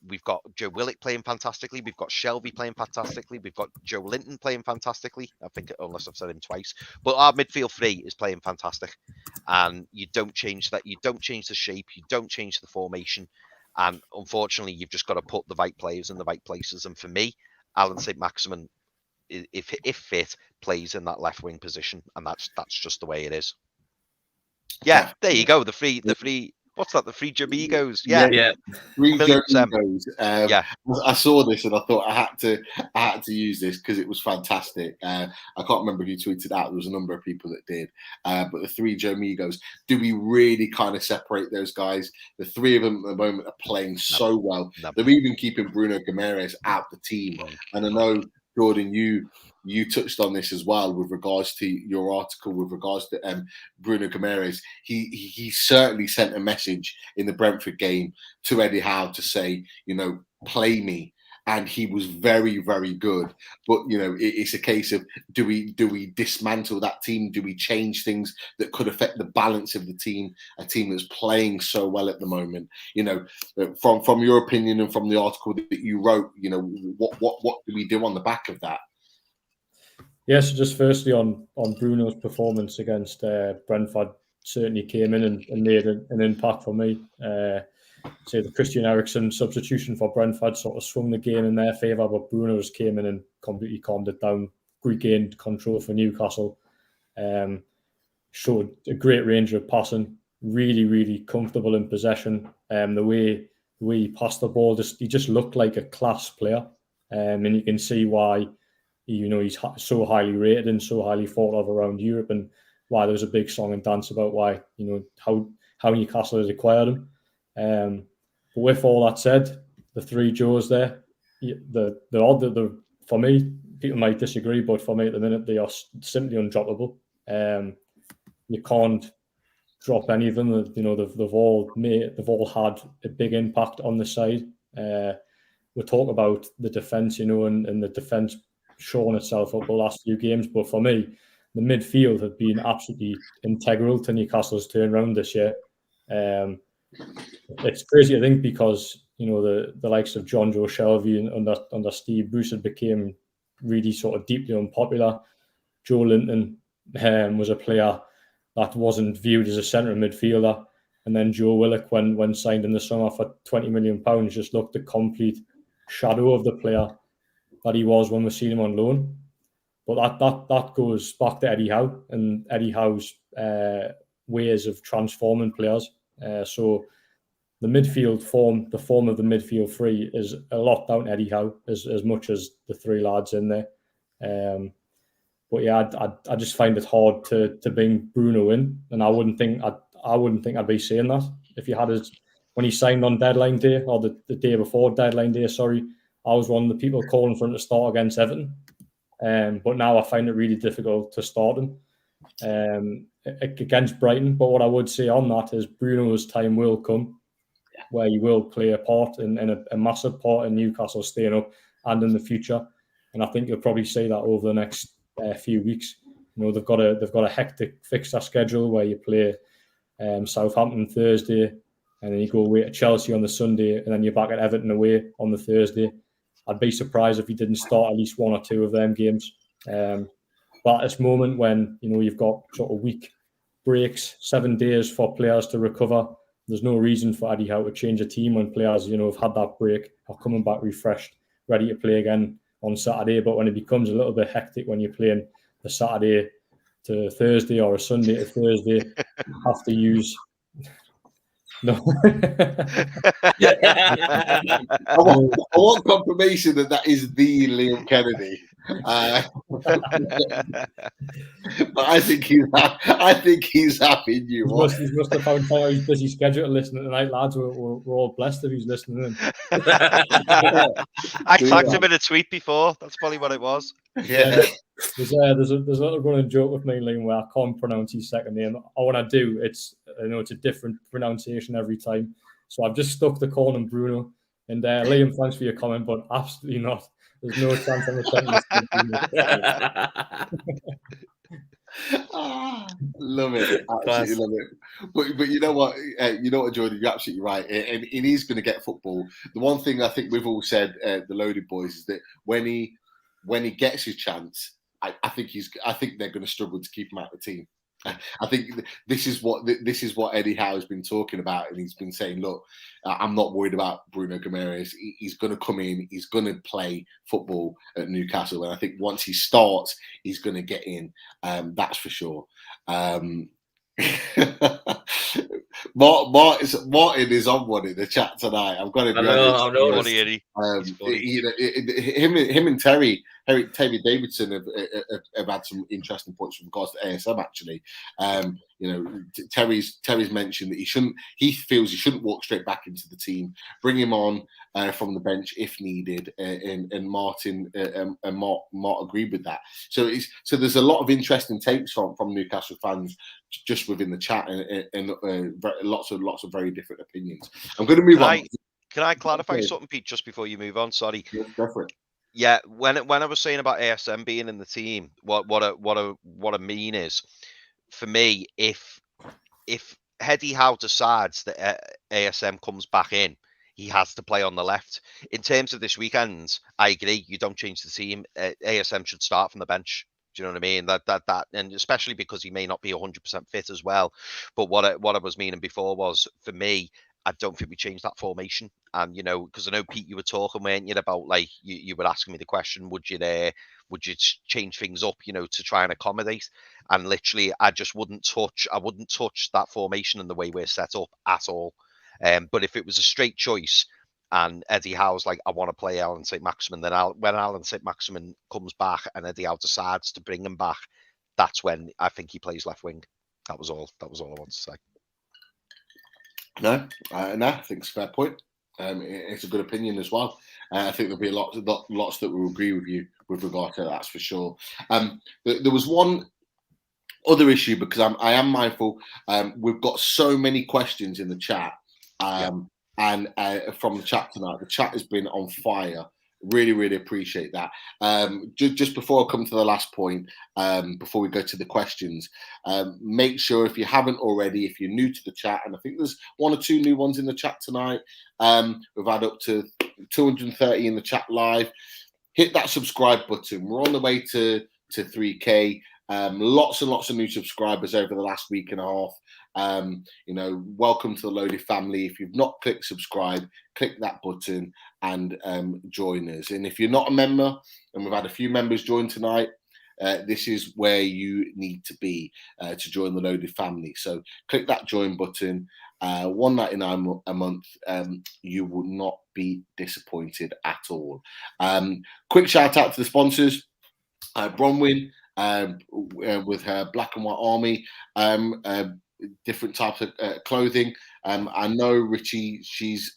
we've got Joe Willock playing fantastically. We've got Shelby playing fantastically. We've got Joelinton playing fantastically. I think, unless I've said him twice, but our midfield 3 is playing fantastic. And you don't change that. You don't change the shape. You don't change the formation. And unfortunately, you've just got to put the right players in the right places. And for me, Allan Saint-Maximin, if fit, plays in that left wing position, and that's just the way it is. Yeah, there you go. The three. What's that? The 3 Jamigos? Yeah. 3 1,000,000%. Jamigos. Yeah. I saw this and I thought I had to use this because it was fantastic. I can't remember who tweeted out. There was a number of people that did. But the 3 Jamigos, do we really kind of separate those guys? The 3 of them at the moment are playing so well. They're even keeping Bruno Guimarães out the team. And I know, Jordan, you touched on this as well with regards to your article with regards to Bruno Guimarães. He certainly sent a message in the Brentford game to Eddie Howe to say, play me. And he was very, very good. But, it's a case of, do we dismantle that team? Do we change things that could affect the balance of the team? A team that's playing so well at the moment. From your opinion and from the article that you wrote, what do we do on the back of that? Yeah, so just firstly on Bruno's performance against Brentford, certainly came in and made an impact for me. Say the Christian Eriksen substitution for Brentford sort of swung the game in their favour, but Bruno just came in and completely calmed it down, regained control for Newcastle, showed a great range of passing, really, really comfortable in possession. The way the way he passed the ball, he just looked like a class player. And you can see why, he's so highly rated and so highly thought of around Europe, and why there was a big song and dance about why, how Newcastle has acquired him. But with all that said, the three Joes there, for me, people might disagree, but for me at the minute, they are simply undroppable. You can't drop any of them. They've all had a big impact on the side. We talk about the defence, and the defence showing itself up the last few games. But for me, the midfield have been absolutely integral to Newcastle's turnaround this year. It's crazy, I think, because the likes of John Joe Shelby under Steve Bruce had became really sort of deeply unpopular. Joelinton was a player that wasn't viewed as a centre midfielder, and then Joe Willock, when signed in the summer for £20 million, just looked a complete shadow of the player that he was when we seen him on loan. But that goes back to Eddie Howe and Eddie Howe's ways of transforming players. So the midfield form, the form of the midfield three, is a lot down to Eddie Howe as much as the three lads in there. But yeah, I just find it hard to bring Bruno in, and I wouldn't think I'd be saying that if you had when he signed on deadline day, or the day before deadline day. Sorry, I was one of the people calling for him to start against Everton. But now I find it really difficult to start him against Brighton. But what I would say on that is Bruno's time will come where he will play a part in a massive part in Newcastle staying up and in the future. And I think you'll probably see that over the next few weeks. They've got a hectic fixture schedule where you play Southampton Thursday, and then you go away to Chelsea on the Sunday, and then you're back at Everton away on the Thursday. I'd be surprised if he didn't start at least one or two of them games. But at this moment, when you've got sort of week breaks, 7 days for players to recover, there's no reason for Eddie Howe to change a team when players have had that break, are coming back refreshed, ready to play again on Saturday. But when it becomes a little bit hectic when you're playing a Saturday to Thursday or a Sunday to Thursday, you have to use. No. I want confirmation that is the Liam Kennedy. But I think he's happy. He must have found time his busy schedule to listen tonight, lads. We're all blessed if he's listening in. I tagged him in a tweet before. That's probably what it was. Yeah. There's a little running joke with me, Liam, where I can't pronounce his second name. Or when I do, it's a different pronunciation every time. So I've just stuck to calling him Bruno. And Liam, thanks for your comment, but absolutely not. There's no chance I'm love it, absolutely love it. But you know what, Jordan, you're absolutely right, and he's going to get football. The one thing I think we've all said, the Loaded Boys, is that when he gets his chance, I think they're going to struggle to keep him out of the team. I think this is what Eddie Howe has been talking about, and he's been saying, look, I'm not worried about Bruno Guimarães. He's going to come in, he's going to play football at Newcastle, and I think once he starts, he's going to get in. That's for sure. Martin is on one in the chat tonight. I've got to be honest. Him and Terry Davidson have had some interesting points with regards to ASM. Actually, Terry's mentioned that he feels he shouldn't walk straight back into the team. Bring him on from the bench if needed, and Martin and Mart agreed with that. So there's a lot of interesting takes from Newcastle fans just within the chat, and lots of very different opinions. I'm going to move on. Can I clarify something, Pete, just before you move on? Sorry. Yeah, go for it. Yeah, when I was saying about ASM being in the team, what I mean is, for me, if Eddie Howe decides that ASM comes back in, he has to play on the left. In terms of this weekend, I agree. You don't change the team. ASM should start from the bench. Do you know what I mean? That, and especially because he may not be 100% fit as well. But what I was meaning before was, for me, I don't think we changed that formation. And, because I know, Pete, you were talking, weren't you, about, like, you were asking me the question, would you change things up, to try and accommodate? And literally, I wouldn't touch that formation and the way we're set up at all. But if it was a straight choice and Eddie Howe's like, I want to play Allan Saint-Maximin, then when Allan Saint-Maximin comes back and Eddie Howe decides to bring him back, that's when I think he plays left wing. That was all I want to say. No, I think it's a fair point. It's a good opinion as well. I think there'll be lots that will agree with you with regard to that, that's for sure. There was one other issue, because I am mindful. We've got so many questions in the chat, and from the chat tonight, the chat has been on fire. Really, really appreciate that. Just before I come to the last point, before we go to the questions, make sure, if you haven't already, if you're new to the chat, and I think there's 1 or 2 new ones in the chat tonight, we've had up to 230 in the chat live. Hit that subscribe button. We're on the way to 3K. Lots and lots of new subscribers over the last week and a half. Welcome to the Loaded family. If you've not clicked subscribe, click that button and join us. And if you're not a member, and we've had a few members join tonight, this is where you need to be to join the Loaded family. So click that join button. $1.99 a month. You will not be disappointed at all. Quick shout out to the sponsors. Bronwyn, with her Black and White Army, different types of clothing. I know Richie, she's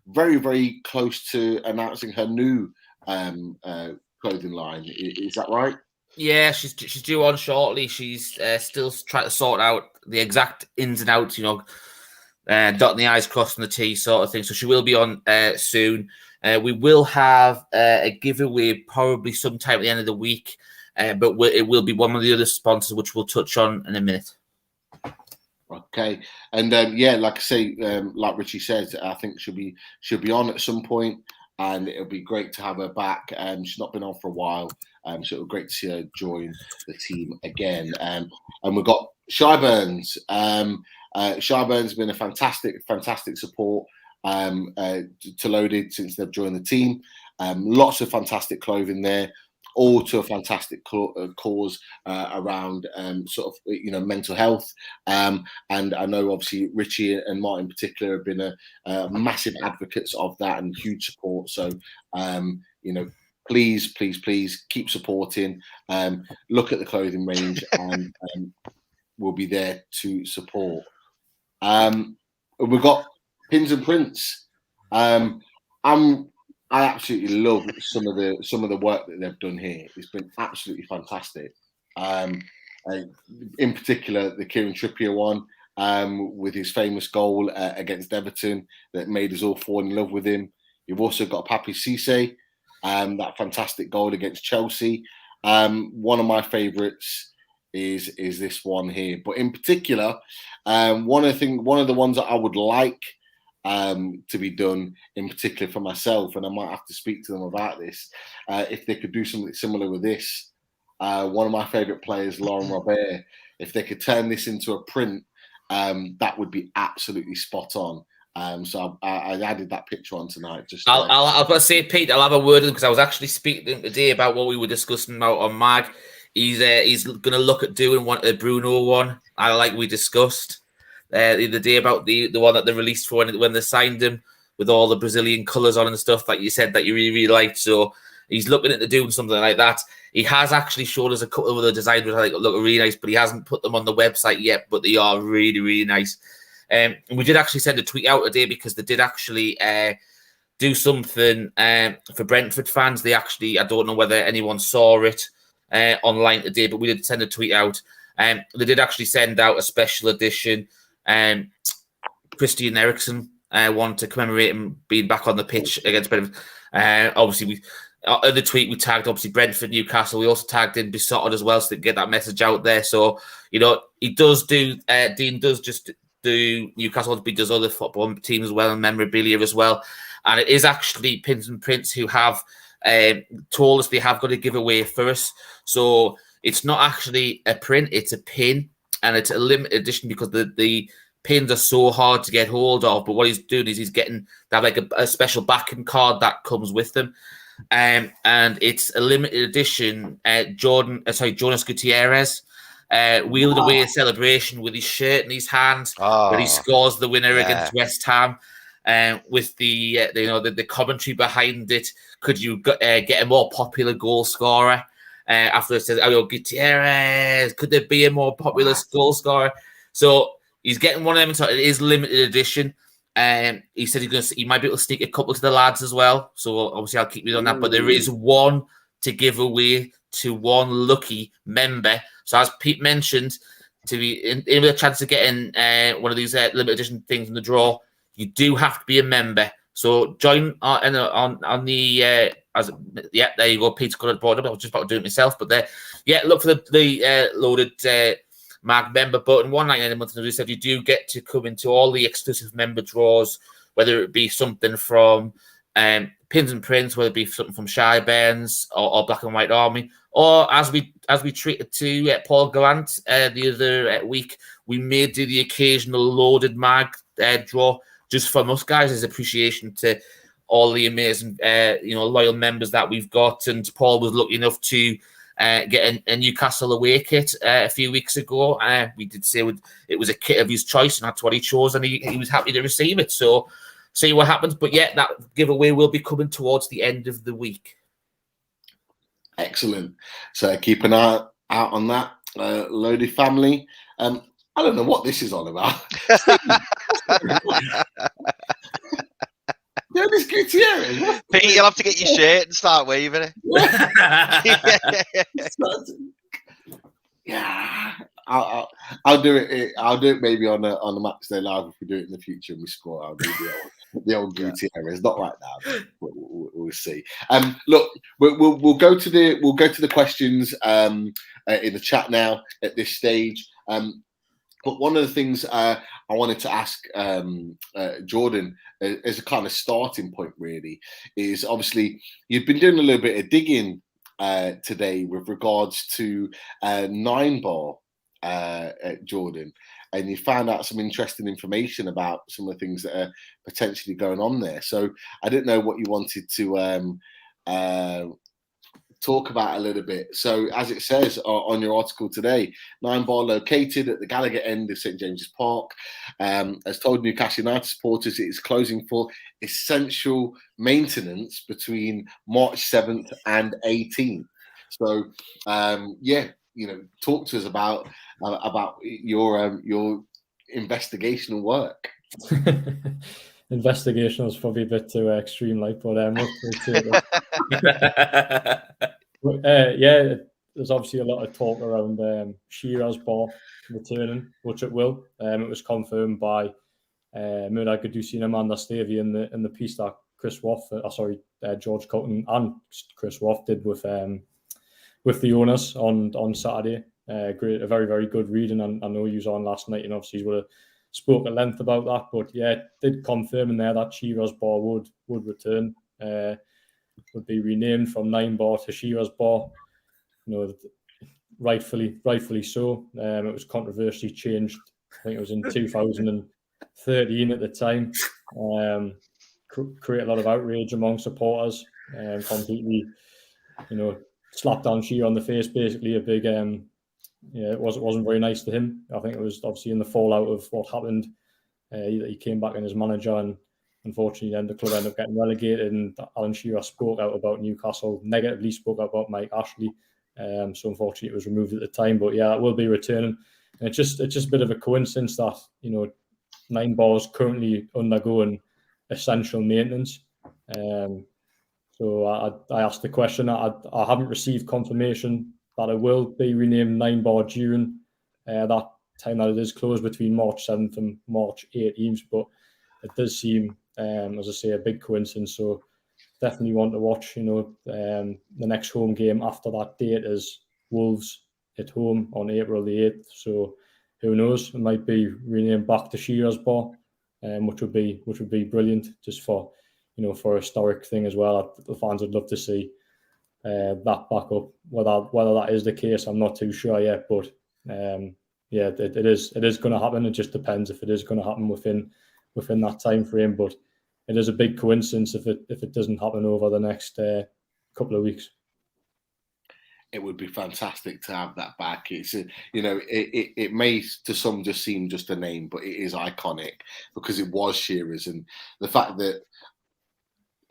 very, very close to announcing her new clothing line. Is that right? Yeah, she's due on shortly. She's still trying to sort out the exact ins and outs, dotting the I's, crossing the T's sort of thing. So she will be on soon. We will have a giveaway probably sometime at the end of the week, but it will be one of the other sponsors, which we'll touch on in a minute. Okay, and like I say, like Richie says, I think she'll be on at some point, and it'll be great to have her back. She's not been on for a while, so it'll be great to see her join the team again. And we've got Shy Burns. Shy Burns has been a fantastic support to Loaded since they've joined the team. Lots of fantastic clothing there, all to a fantastic cause around mental health. And I know obviously Richie and Martin in particular have been a massive advocates of that and huge support. So please keep supporting. Look at the clothing range, and we'll be there to support. We've got Pins and Prints. I absolutely love some of the work that they've done here. It's been absolutely fantastic. In particular, the Kieran Trippier one, with his famous goal against Everton that made us all fall in love with him. You've also got Papi Cisse, that fantastic goal against Chelsea. One of my favourites is this one here. But in particular, one of the ones that I would like to be done in particular for myself, and I might have to speak to them about this, if they could do something similar with this. One of my favourite players, Laurent Robert, if they could turn this into a print, that would be absolutely spot on. So I added that picture on tonight. I've got to say, Pete, I'll have a word because I was actually speaking to him today about what we were discussing about on Mag. He's going to look at doing a Bruno one, like we discussed the other day about the one that they released for when they signed him with all the Brazilian colours on and stuff that you said that you really, really liked. So he's looking into doing something like that. He has actually showed us a couple of other designs which I think look really nice, but he hasn't put them on the website yet, but they are really, really nice. And we did actually send a tweet out today because they did actually do something for Brentford fans. They actually, I don't know whether anyone saw it online today, but we did send a tweet out. They did actually send out a special edition Christian Eriksen one to commemorate him being back on the pitch against Brentford. Obviously, in the tweet we tagged obviously Brentford, Newcastle. We also tagged in Besotted as well, so to get that message out there. So he does do. Dean does just do Newcastle, but he does other football teams as well and memorabilia as well. And it is actually Pins and Prints who have told us they have got a giveaway for us. So it's not actually a print; it's a pin. And it's a limited edition because the pins are so hard to get hold of. But what he's doing is they have like a special backing card that comes with them. And it's a limited edition. Jonas Gutierrez wheeled away a celebration with his shirt in his hand, where he scores the winner against West Ham. With the commentary behind it, could you get a more popular goal scorer? After it says, "Oh, Gutierrez, could there be a more popular goal scorer?" So he's getting one of them. So it is limited edition. He said he might be able to sneak a couple to the lads as well. So obviously I'll keep you on that. But there is one to give away to one lucky member. So as Pete mentioned, to be in with a chance of getting one of these limited edition things in the draw, you do have to be a member. So join on the there you go. Pete's got it brought up. I was just about to do it myself, but look for the loaded Mag member button. $1.99 a month. And as we said, you do get to come into all the exclusive member draws, whether it be something from Pins and Prints, whether it be something from Shy Burns or Black and White Army, or as we treated to Paul Gallant the other week, we may do the occasional loaded mag draw just from us guys as appreciation to all the amazing loyal members that we've got. And Paul was lucky enough to get a Newcastle away kit a few weeks ago. We did say it was a kit of his choice, and that's what he chose, and he was happy to receive it. So see what happens. But that giveaway will be coming towards the end of the week. Excellent. So keep an eye out on that, Loaded family. I don't know what this is all about. This Gutierrez. Pete, you'll have to get your shirt and start waving it. Yeah, I'll do it. I'll do it maybe on the Match Day Live if we do it in the future and we score. I'll do the old Gutierrez. Not right now. We'll see. Look, we'll go to the questions in the chat now at this stage. But one of the things I wanted to ask Jordan as a kind of starting point really is obviously you've been doing a little bit of digging today with regards to 9-Bar, Jordan, and you found out some interesting information about some of the things that are potentially going on there. So I didn't know what you wanted to talk about a little bit. So as it says on your article today, 9-Bar located at the Gallagher end of St James's Park, has told Newcastle United supporters it is closing for essential maintenance between March 7th and 18th. So talk to us about your investigational work. Investigation is probably a bit too extreme, but we'll take it. There's obviously a lot of talk around Shearer's Bar returning, which it will. It was confirmed by Murad Gadusi and Amanda Stavey in the piece that George Coulton and Chris Woff did with the owners on Saturday. A very, very good reading. I know you was on last night, and obviously you would have spoke at length about that, but it did confirm in there that Shearer's Bar would return, would be renamed from 9-Bar to Shearer's Bar. Rightfully so. It was controversially changed. I think it was in 2013 at the time. Create a lot of outrage among supporters. Completely, slapped down Shearer on the face. Basically, a big it wasn't very nice to him. I think it was obviously in the fallout of what happened. He came back in as manager, and unfortunately then the club ended up getting relegated, and Alan Shearer spoke out about Newcastle, negatively spoke out about Mike Ashley. So unfortunately it was removed at the time. But it will be returning. And it's just a bit of a coincidence that 9-Bar is currently undergoing essential maintenance. So I asked the question. I haven't received confirmation that it will be renamed 9-Bar during that time that it is closed between March 7th and March 18th. But it does seem, as I say, a big coincidence. So definitely want to watch. The next home game after that date is Wolves at home on April the 8th. So who knows? It might be renamed back to Shearer's Bar, which would be brilliant, just for for a historic thing as well. The fans would love to see that back up. Whether that is the case, I'm not too sure yet. But it is going to happen. It just depends if it is going to happen within that time frame. But it is a big coincidence if it doesn't happen over the next couple of weeks. it would be fantastic to have that back. It's it may to some just seem just a name, but it is iconic because it was Shearer's, and the fact that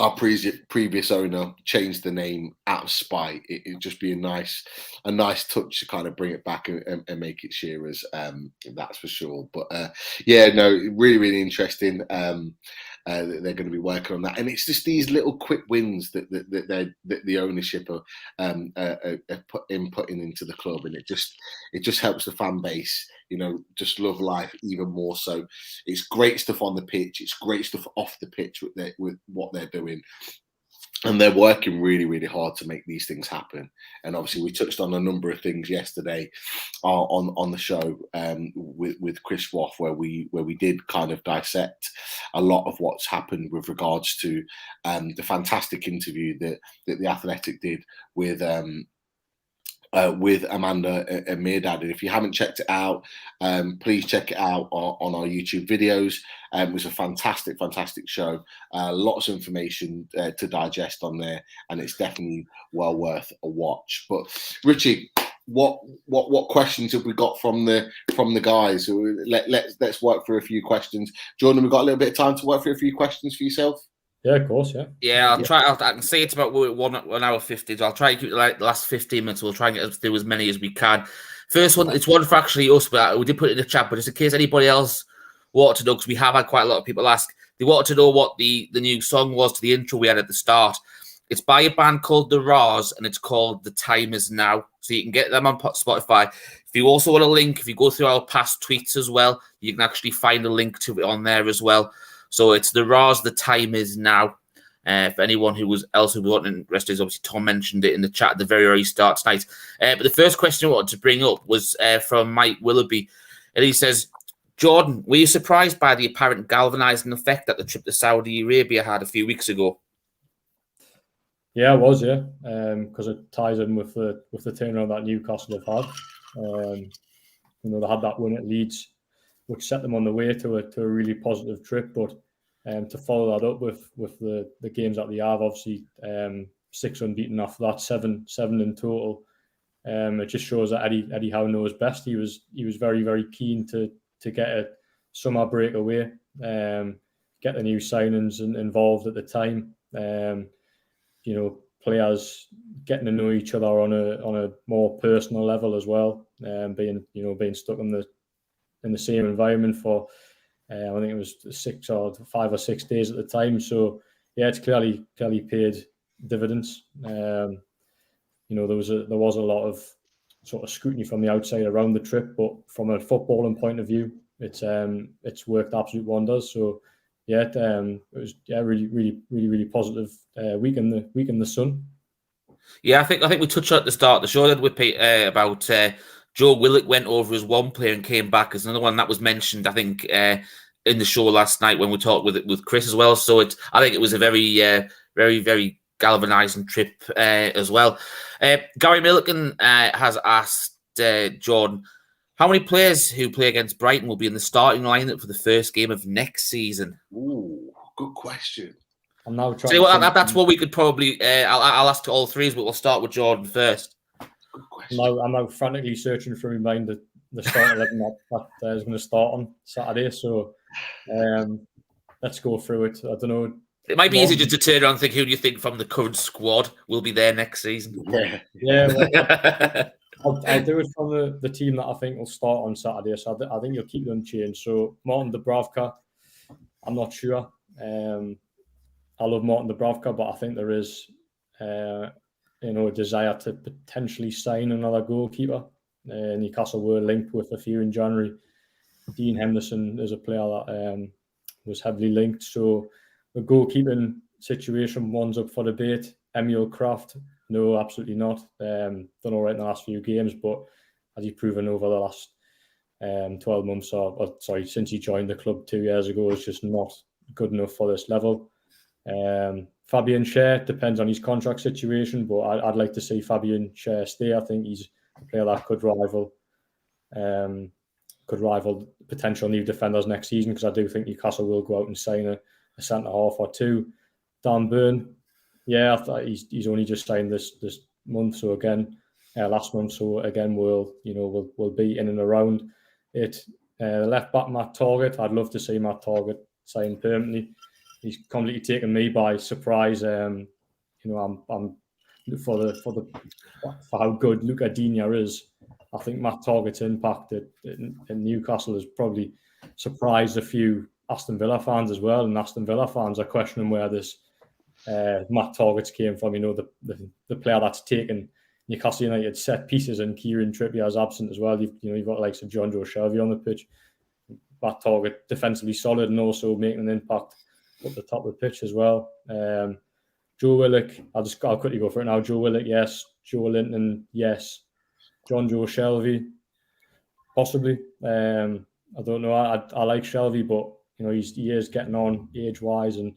our previous owner changed the name out of spite, it'd just be a nice touch to kind of bring it back and make it Shearer's. That's for sure. But really interesting. They're going to be working on that, and it's just these little quick wins that the ownership are inputting into the club, and it just helps the fan base, just love life even more. So it's great stuff on the pitch, it's great stuff off the pitch with what they're doing. And they're working really, really hard to make these things happen. And obviously, we touched on a number of things yesterday on the show with Chris Waugh, where we did kind of dissect a lot of what's happened with regards to the fantastic interview that the Athletic did with Amanda and Mirdad. And if you haven't checked it out, please check it out on our YouTube videos. It was a fantastic show. Lots of information to digest on there, and it's definitely well worth a watch. But Richie, what questions have we got from the guys? Let's work through a few questions. Jordan, we've got a little bit of time to work through a few questions for yourself. Yeah, of course, yeah. Yeah, I'll try. I can say it's about 1 hour 50, so I'll try to keep the last 15 minutes. We'll try and get through as many as we can. First one, it's one for actually us, but we did put it in the chat, but just in case anybody else wanted to know, because we have had quite a lot of people ask, they wanted to know what the new song was to the intro we had at the start. It's by a band called The Raws, and it's called The Time Is Now. So you can get them on Spotify. If you also want a link, if you go through our past tweets as well, you can actually find a link to it on there as well. So it's The Raws, The Time Is Now. For anyone who was interested, obviously Tom mentioned it in the chat at the very early start tonight. But the first question I wanted to bring up was from Mike Willoughby. And he says, Jordan, were you surprised by the apparent galvanising effect that the trip to Saudi Arabia had a few weeks ago? Yeah, I was, yeah. Because it ties in with the turnaround that Newcastle have had. They had that win at Leeds, which set them on the way to a really positive trip. But to follow that up with the games that they have, obviously 6 unbeaten after that, seven in total. It just shows that Eddie Howe knows best. He was very, very keen to get a summer breakaway, get the new signings involved at the time. Players getting to know each other on a more personal level as well. Being stuck in the same environment for I think it was 5 or 6 days at the time. So yeah, it's clearly paid dividends. There was a lot of sort of scrutiny from the outside around the trip, but from a footballing point of view, it's worked absolute wonders. So yeah, it was really positive week in the sun. Yeah, I think we touched on at the start of the show that with about Joe Willock went over as one player and came back as another one. That was mentioned, I think, in the show last night when we talked with Chris as well. So I think it was a very very galvanising trip as well. Gary Milliken has asked Jordan, how many players who play against Brighton will be in the starting lineup for the first game of next season? Ooh, good question. I'm now trying. That's what we could probably. I'll ask all three, but we'll start with Jordan first. Good question. I'm now frantically searching for my mind the start 11 that is going to start on Saturday. So let's go through it. I don't know. It might be easy just to turn around and think, who do you think from the current squad will be there next season? Yeah. I'll do it from the team that I think will start on Saturday. So I think you'll keep it unchanged. So Martin Dubravka, I'm not sure. I love Martin Dubravka, but I think there is a desire to potentially sign another goalkeeper. Newcastle were linked with a few in January. Dean Henderson is a player that was heavily linked. So the goalkeeping situation, one's up for debate. Emil Kraft, no, absolutely not. Done all right in the last few games, but as he's proven over the last 12 months, since he joined the club 2 years ago, it's just not good enough for this level. Fabian Schär, depends on his contract situation, but I'd like to see Fabian Schär stay. I think he's a player that could rival potential new defenders next season, because I do think Newcastle will go out and sign a centre-half or two. Dan Burn, yeah, I thought he's only just signed this month, so again, last month. So again, we'll be in and around it. Left back Matt Target. I'd love to see Matt Target signed permanently. He's completely taken me by surprise. I'm for how good Luca Digne is. I think Matt Target's impact in Newcastle has probably surprised a few Aston Villa fans as well. And Aston Villa fans are questioning where this Matt Targets came from. The player that's taken Newcastle United set pieces, and Kieran Trippier is absent as well. You've got likes of John Joe Shelby on the pitch. Matt Target defensively solid and also making an impact at the top of the pitch as well. Joe Willock, I'll quickly go for it now. Joe Willock, yes. Joelinton, yes. John Joe Shelby, possibly. I don't know. I like Shelby, but he is getting on age-wise, and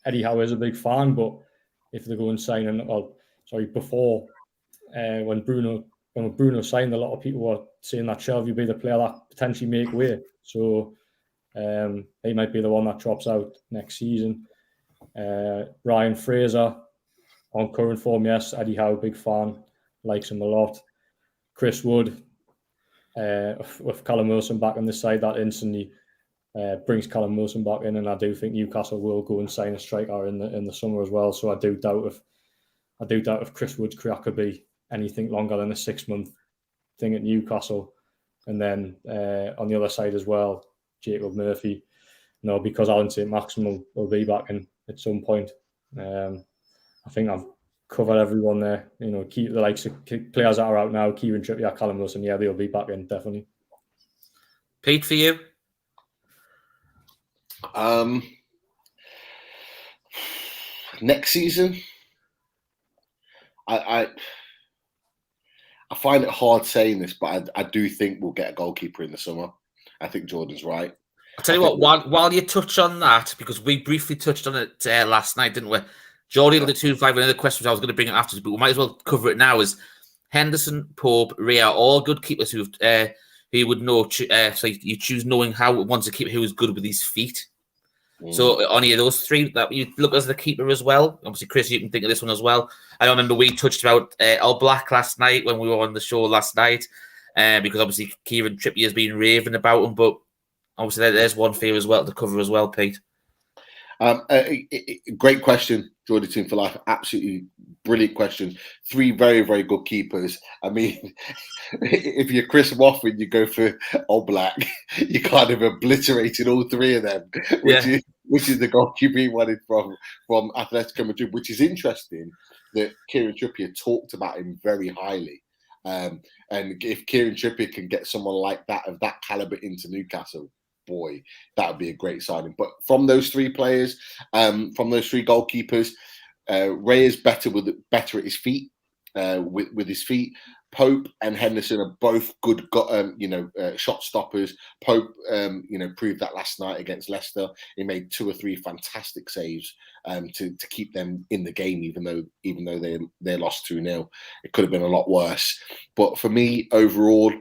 Eddie Howe is a big fan. But if they go and sign before when Bruno signed, a lot of people were saying that Shelby would be the player that potentially make way. So he might be the one that drops out next season. Ryan Fraser on current form, yes. Eddie Howe, big fan, likes him a lot. Chris Wood, with Callum Wilson back on the side, that instantly brings Callum Wilson back in, and I do think Newcastle will go and sign a striker in the summer as well. So I do doubt if Chris Wood's career could be anything longer than a 6-month thing at Newcastle. And then on the other side as well, Jacob Murphy, because Allan Saint-Maximin will be back in at some point. I think I've covered everyone there. Keep the likes of players that are out now, Kieran Trippier, Callum Wilson, they'll be back in, definitely. Pete, for you? Next season, I find it hard saying this, but I do think we'll get a goalkeeper in the summer. I think Jordan's right. I'll tell you what, while you touch on that, because we briefly touched on it last night, didn't we? Jordy did 2-5, another question I was going to bring it after, but we might as well cover it now, is Henderson, Pope, Ria, all good keepers who would know, so you choose knowing how one's a keeper who is good with his feet. So on any of those three, that you look as the keeper as well. Obviously, Chris, you can think of this one as well. I remember we touched about Al Black last night when we were on the show last night, because obviously Kieran Trippier has been raving about him, but obviously there's one for you as well to cover as well, Pete. Great question, Jordy Toon for life. Absolutely brilliant question. 3 very, very good keepers. I mean, if you're Chris Woff and you go for Oblak, you kind of obliterated all 3 of them, which is the goalkeeper he wanted from Atletico Madrid, which is interesting that Kieran Trippier talked about him very highly. And if Kieran Trippier can get someone like that, of that caliber, into Newcastle, boy, that would be a great signing. But from those 3 players, from those 3 goalkeepers, Ray is better at his feet, with his feet. Pope and Henderson are both good, shot stoppers. Pope, proved that last night against Leicester. He made 2 or 3 fantastic saves to keep them in the game, even though they lost 2-0. It could have been a lot worse. But for me, overall,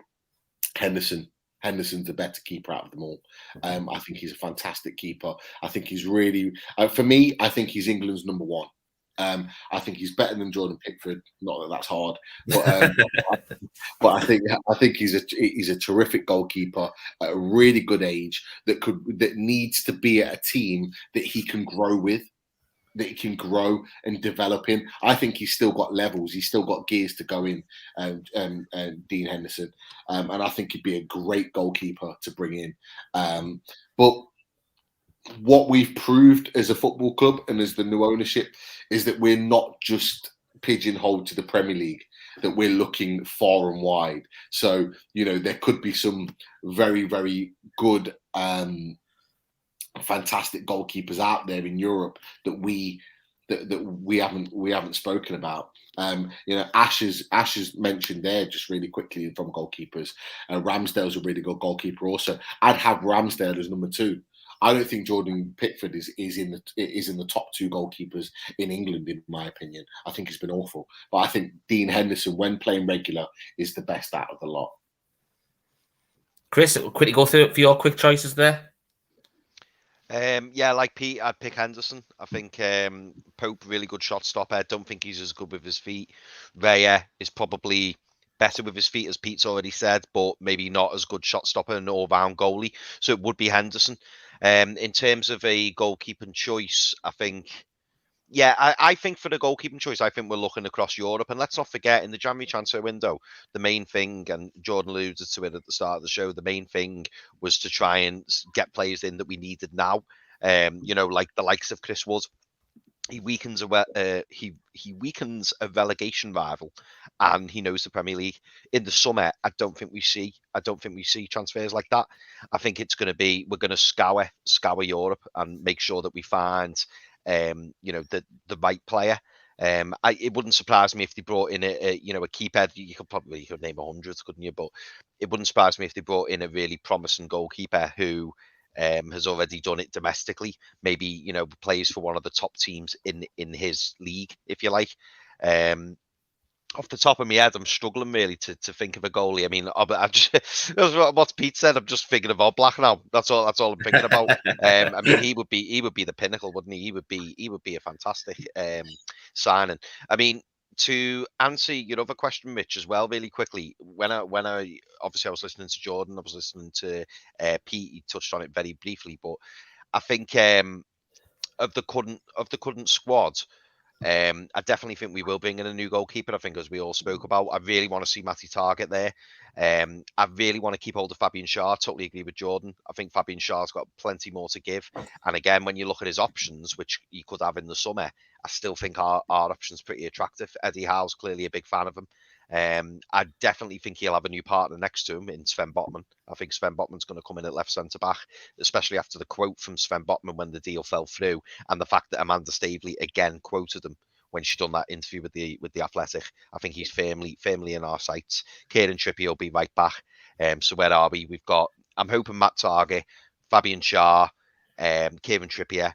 Henderson's the better keeper out of them all. I think he's a fantastic keeper. I think he's really, for me, I think he's England's number 1. I think he's better than Jordan Pickford. Not that that's hard, but I think he's a terrific goalkeeper at a really good age that needs to be at a team that he can grow with, that he can grow and develop in. I think he's still got levels. He's still got gears to go in, Dean Henderson. And I think he'd be a great goalkeeper to bring in. But what we've proved as a football club and as the new ownership is that we're not just pigeonholed to the Premier League, that we're looking far and wide. So, there could be some very, very good, fantastic goalkeepers out there in Europe that we haven't spoken about. Ash is mentioned there just really quickly from goalkeepers. Ramsdale's a really good goalkeeper also. I'd have Ramsdale as number 2. I don't think Jordan Pickford is in the top 2 goalkeepers in England, in my opinion. I think he's been awful, but I think Dean Henderson, when playing regular, is the best out of the lot. Chris, quickly go through it for your quick choices there. Yeah, like Pete, I'd pick Henderson. I think Pope, really good shot stopper. I don't think he's as good with his feet. Raya is probably better with his feet, as Pete's already said, but maybe not as good shot stopper and all-round goalie. So it would be Henderson. In terms of a goalkeeping choice, I think... Yeah, I think for the goalkeeping choice, I think we're looking across Europe. And let's not forget, in the January transfer window, the main thing, and Jordan alluded to it at the start of the show, the main thing was to try and get players in that we needed now. Like the likes of Chris Wood. He weakens he weakens a relegation rival, and he knows the Premier League. In the summer, I don't think we see transfers like that. I think it's going to be, we're going to scour Europe and make sure that we find the right player. It wouldn't surprise me if they brought in a keeper. You could name 100, couldn't you? But it wouldn't surprise me if they brought in a really promising goalkeeper who has already done it domestically. Maybe plays for one of the top teams in his league, if you like. Off the top of my head, I'm struggling really to think of a goalie. I mean, I just what Pete said. I'm just thinking of Oblak now. That's all I'm thinking about. I mean, he would be the pinnacle, wouldn't he? He would be a fantastic signing. I mean, to answer your other question, Mitch, as well, really quickly. When I obviously I was listening to Jordan, I was listening to Pete. He touched on it very briefly, but I think of the current squad. I definitely think we will bring in a new goalkeeper. I think, as we all spoke about, I really want to see Matty Target there. I really want to keep hold of Fabian Schär. Totally agree with Jordan. I think Fabian Schär's got plenty more to give. And again, when you look at his options, which he could have in the summer, I still think our option's pretty attractive. Eddie Howe's clearly a big fan of him. I definitely think he'll have a new partner next to him in Sven Botman. I think Sven Botman's going to come in at left centre back, especially after the quote from Sven Botman when the deal fell through, and the fact that Amanda Staveley again quoted him when she done that interview with the Athletic. I think he's firmly in our sights. Kieran Trippier will be right back. So where are we? We've got, I'm hoping, Matt Target, Fabian Schär, Kieran Trippier,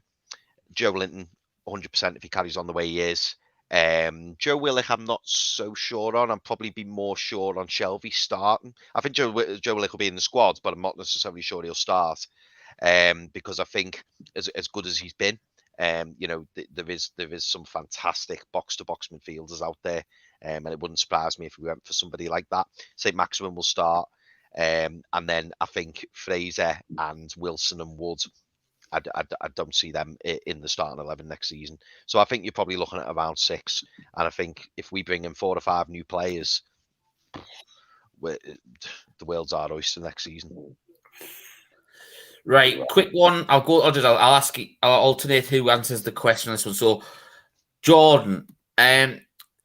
Joelinton, 100% if he carries on the way he is. Joe Willock, I'm not so sure on. I'd probably be more sure on Shelby starting. I think Joe Willock will be in the squad, but I'm not necessarily sure he'll start. Because I think as good as he's been, there is some fantastic box-to-box midfielders out there, and it wouldn't surprise me if we went for somebody like that. Saint-Maximin will start, and then I think Fraser and Wilson and Wood, I don't see them in the starting 11 next season. So I think you're probably looking at around 6. And I think if we bring in 4 or 5 new players, the world's our oyster next season. Right, quick one. I'll ask you, I'll alternate who answers the question on this one. So, Jordan,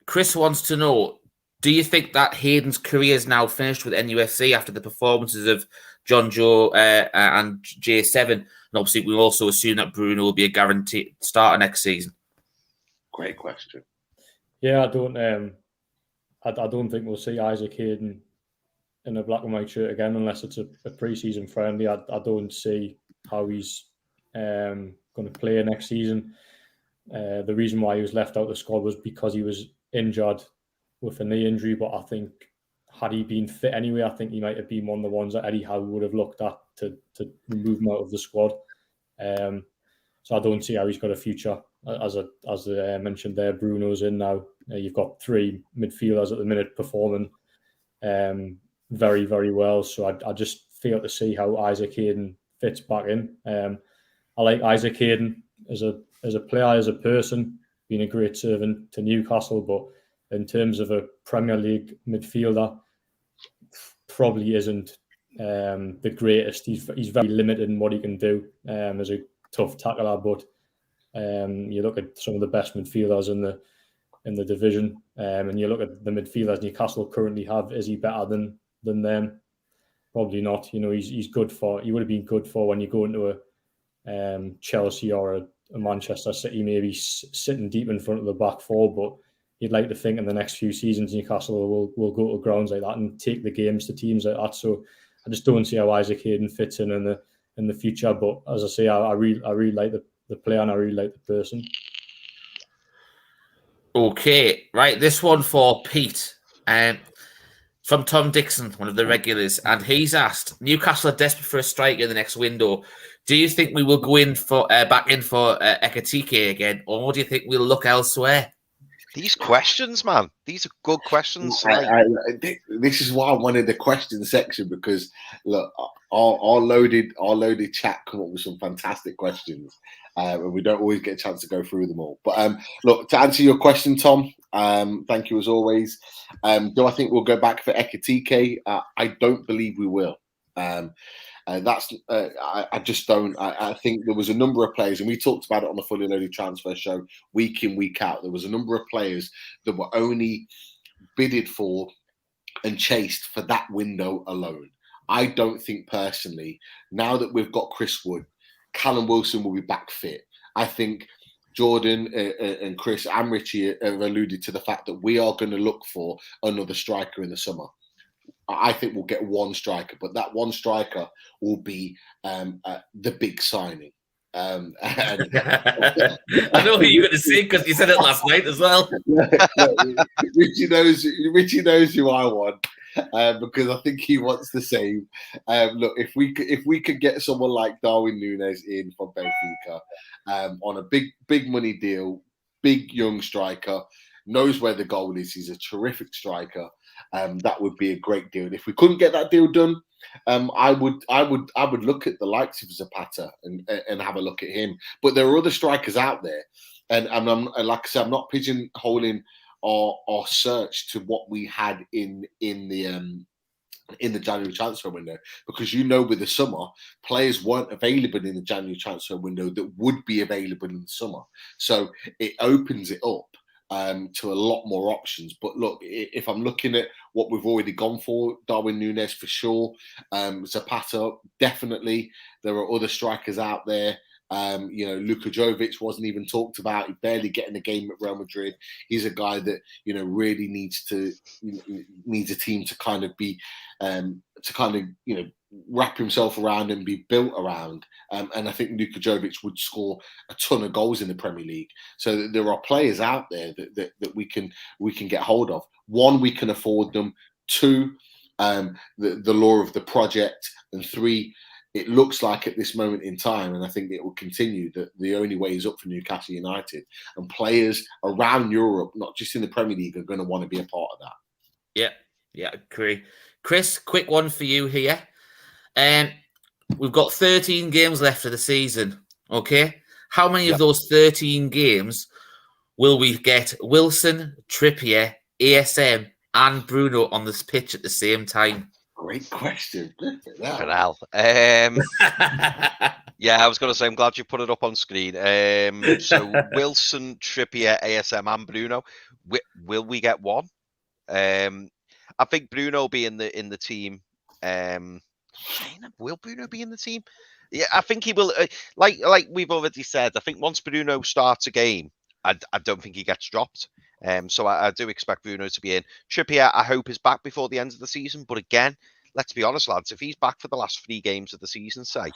Chris wants to know, do you think that Hayden's career is now finished with NUFC after the performances of John Joe and J7? And obviously, we also assume that Bruno will be a guaranteed starter next season. Great question. Yeah, I don't think we'll see Isaac Hayden in a black and white shirt again unless it's a pre-season friendly. I don't see how he's going to play next season. The reason why he was left out of the squad was because he was injured with a knee injury, but I think had he been fit anyway, I think he might have been one of the ones that Eddie Howe would have looked at to remove him out of the squad. So I don't see how he's got a future. As I mentioned there, Bruno's in now. You've got 3 midfielders at the minute performing very, very well. So I just fail to see how Isaac Hayden fits back in. I like Isaac Hayden as a player, as a person, being a great servant to Newcastle, but in terms of a Premier League midfielder, probably isn't the greatest. He's very limited in what he can do as a tough tackler, but you look at some of the best midfielders in the division, and you look at the midfielders Newcastle currently have. Is he better than them? Probably not. He's good for. He would have been good for when you go into a Chelsea or a Manchester City, maybe sitting deep in front of the back 4, but you'd like to think in the next few seasons Newcastle will go to grounds like that and take the games to teams like that. So I just don't see how Isaac Hayden fits in the future. But as I say, I really like the player and I really like the person. Okay, right. This one for Pete. From Tom Dixon, one of the regulars, and he's asked, Newcastle are desperate for a striker in the next window. Do you think we will go in for back in for Ekatike again, or do you think we'll look elsewhere? These questions, man. These are good questions tonight. This is why I wanted the question section, because look, our loaded chat come up with some fantastic questions, and we don't always get a chance to go through them all. But look, to answer your question, Tom, thank you as always. Do I think we'll go back for Ekatike? I don't believe we will. I just don't. I think there was a number of players, and we talked about it on the Fully Loaded Transfer Show week in, week out. There was a number of players that were only bidded for and chased for that window alone. I don't think personally, now that we've got Chris Wood, Callum Wilson will be back fit. I think Jordan and Chris and Richie have alluded to the fact that we are going to look for another striker in the summer. I think we'll get one striker, but that one striker will be the big signing. I know who you're going to say because you said it last night as well. Richie knows who I want because I think he wants the same. Look, if we could get someone like Darwin Núñez in from Benfica on a big money deal, big young striker, knows where the goal is. He's a terrific striker. That would be a great deal. And if we couldn't get that deal done, I would look at the likes of Zapata and have a look at him. But there are other strikers out there, and I'm like I said, I'm not pigeonholing our search to what we had in the January transfer window, because with the summer, players weren't available in the January transfer window that would be available in the summer. So it opens it up to a lot more options. But look, if I'm looking at what we've already gone for, Darwin Núñez for sure, Zapata definitely. There are other strikers out there. Luka Jovic wasn't even talked about. He's barely getting a game at Real Madrid. He's a guy that really needs a team to kind of be wrap himself around and be built around. And I think Luka Jovic would score a ton of goals in the Premier League. So there are players out there that we can get hold of. One, we can afford them. Two, the law of the project. And three, it looks like at this moment in time, and I think it will continue, that the only way is up for Newcastle United. And players around Europe, not just in the Premier League, are going to want to be a part of that. Yeah, agree. Chris, quick one for you here. We've got 13 games left of the season, okay? How many of those 13 games will we get Wilson, Trippier, ASM, and Bruno on this pitch at the same time? Great question. Yeah, I was going to say, I'm glad you put it up on screen. So Wilson, Trippier, ASM, and Bruno. Will we get one? I think Bruno will be in the team. Will Bruno be in the team? Yeah, I think he will. Like we've already said, I think once Bruno starts a game, I don't think he gets dropped. So I do expect Bruno to be in. Trippier, I hope, is back before the end of the season. But again, let's be honest, lads, if he's back for the last 3 games of the season, say,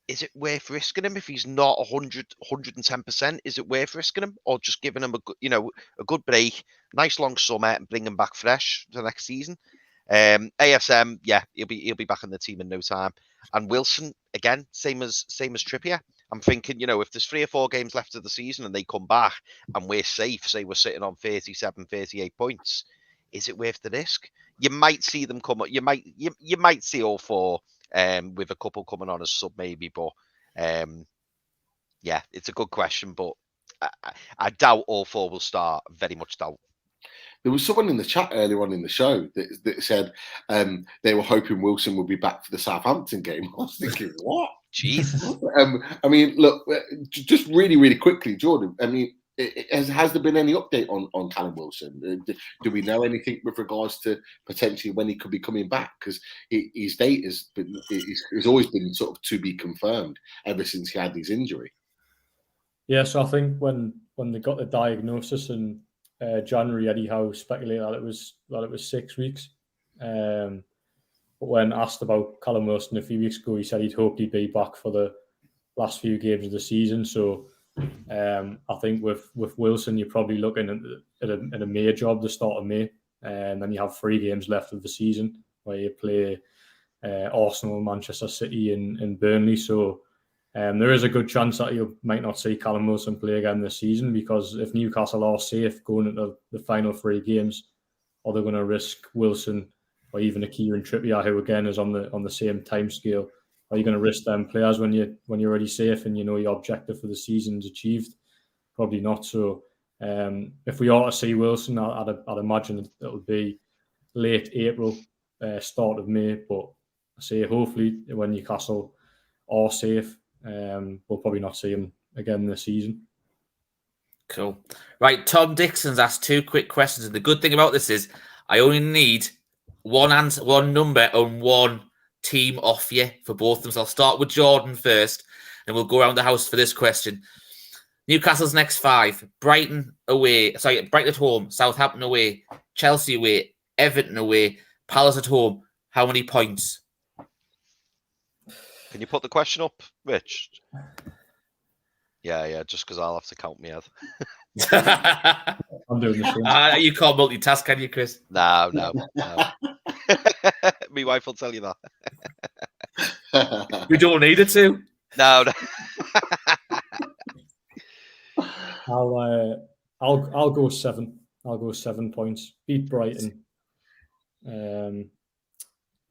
is it worth risking him if he's not 110%? Is it worth risking him, or just giving him a good break, nice long summer, and bring him back fresh for the next season? ASM, yeah, he'll be back in the team in no time. And Wilson, again, same as Trippier. I'm thinking, if there's 3 or 4 games left of the season and they come back and we're safe, say we're sitting on 37, 38 points, is it worth the risk? You might see them come up. You might see all 4 with a couple coming on as sub maybe, but yeah, it's a good question, but I doubt all 4 will start. Very much doubt. There was someone in the chat earlier on in the show that said they were hoping Wilson would be back for the Southampton game. I was thinking, what? Jesus. I mean, look, just really, really quickly, Jordan. I mean, has there been any update on Callum Wilson? Do we know anything with regards to potentially when he could be coming back? Because his date has always been sort of to be confirmed ever since he had his injury. Yeah, so I think when they got the diagnosis in January, Eddie Howe speculated that it was 6 weeks. But when asked about Callum Wilson a few weeks ago, he said he'd hoped he'd be back for the last few games of the season. So I think with Wilson, you're probably looking at a May job, the start of May, and then you have 3 games left of the season where you play Arsenal, Manchester City, and Burnley. So there is a good chance that you might not see Callum Wilson play again this season, because if Newcastle are safe going into the final 3 games, are they going to risk Wilson or even a Kieran Trippier, who again is on the same time scale? Are you going to risk them players when you're already safe and you know your objective for the season is achieved? Probably not. So if we are to see Wilson, I'd imagine it'll be late April, start of May. But I say hopefully when Newcastle are safe, we'll probably not see him again this season. Cool. Right, Tom Dixon's asked 2 quick questions, and the good thing about this is I only need one answer, one number, and one team off you for both of them. So I'll start with Jordan first, and we'll go around the house for this question. Newcastle's next 5: Brighton at home, Southampton away, Chelsea away, Everton away, Palace at home. How many points? Can you put the question up, Rich? Yeah, just because I'll have to count me out. I'm doing the same. You can't multitask, can you, Chris? No. My wife will tell you that. We don't need it to. No. I'll go 7. I'll go 7 points. Beat Brighton.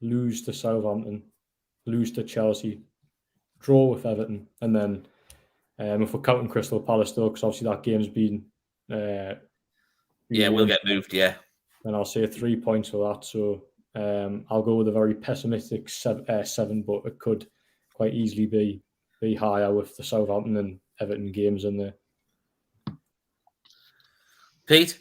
Lose to Southampton. Lose to Chelsea. Draw with Everton. And then if we're counting Crystal Palace though, because obviously that game's been we'll get moved, yeah. And I'll say 3 points for that. So I'll go with a very pessimistic 7, but it could quite easily be higher with the Southampton and Everton games in there. Pete?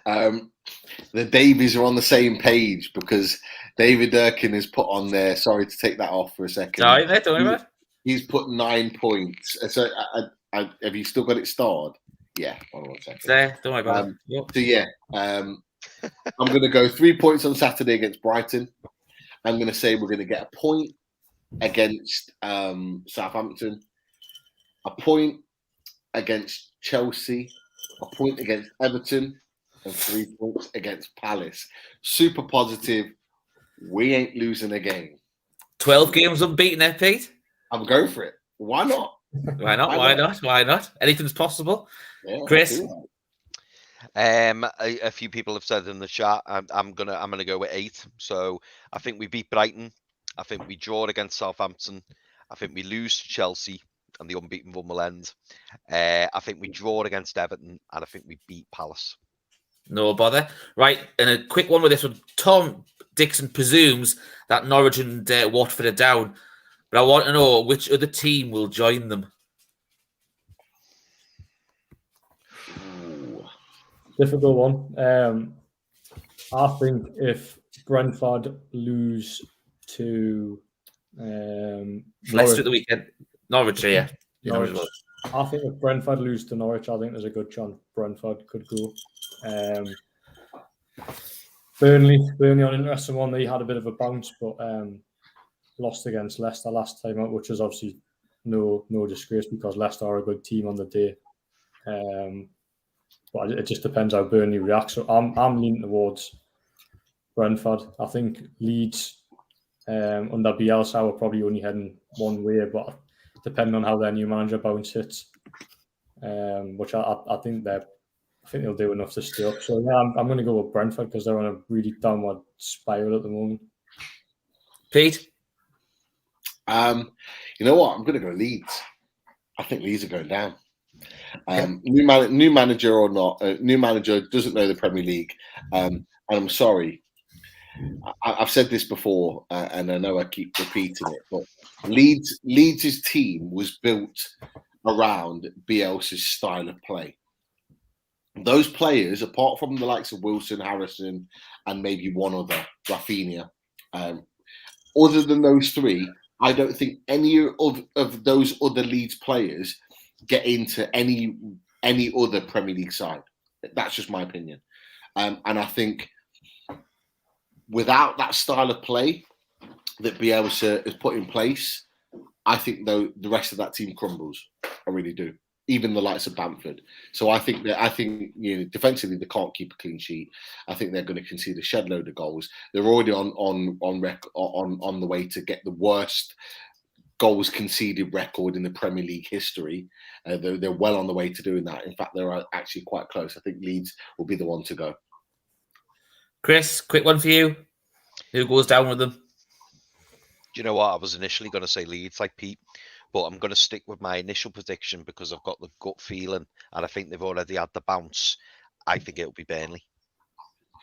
The Davies are on the same page, because David Durkin has put on there. Sorry to take that off for a second. Don't worry about it. He's put 9 points. So have you still got it starred? Yeah. Hold on a second. There, don't worry about it. Yep. So yeah, I'm going to go 3 points on Saturday against Brighton. I'm going to say we're going to get a point against Southampton, a point against Chelsea, a point against Everton, and 3 points against Palace. Super positive. We ain't losing a game. 12 games unbeaten, eh, Pete? I'm going for it. Why not? Why not? Anything's possible. Yeah, Chris? A few people have said in the chat. I'm gonna go with 8. So I think we beat Brighton. I think we draw against Southampton. I think we lose to Chelsea, and the unbeaten one will end. I think we draw against Everton, and I think we beat Palace. No bother. Right, and a quick one with this one. Tom Dixon presumes that Norwich and Watford are down, but I want to know which other team will join them. Difficult one. I think if Brentford lose to Leicester at the weekend, Norwich, yeah. Norwich. I think if Brentford lose to Norwich, I think there's a good chance Brentford could go. Burnley on an interesting one. They had a bit of a bounce, but lost against Leicester last time out, which is obviously no disgrace, because Leicester are a good team on the day. But it just depends how Burnley reacts. So I'm leaning towards Brentford. I think Leeds under Bielsa are probably only heading one way, but depending on how their new manager bounce hits, which I think they'll do enough to stay up. So yeah, I'm going to go with Brentford, because they're on a really downward spiral at the moment. Pete? You know what? I'm going to go Leeds. I think Leeds are going down. New manager or not, new manager doesn't know the Premier League. And I'm sorry. I've said this before, and I know I keep repeating it, but Leeds' team was built around Bielsa's style of play. Those players, apart from the likes of Wilson, Harrison, and maybe one other, Rafinha, other than those 3, I don't think any of those other Leeds players get into any other Premier League side. That's just my opinion. And I think without that style of play that Bielsa has put in place, I think though the rest of that team crumbles. I really do. even the likes of Bamford. So I think defensively they can't keep a clean sheet. I think they're going to concede a shed load of goals. They're already on the way to get the worst goals conceded record in the Premier League history. They're well on the way to doing that. In fact, they're actually quite close. I think Leeds will be the one to go. Chris, quick one for you. Who goes down with them? Do you know what? I was initially going to say Leeds, like Pete, but I'm going to stick with my initial prediction because I've got the gut feeling, and I think they've already had the bounce. I think it'll be Burnley.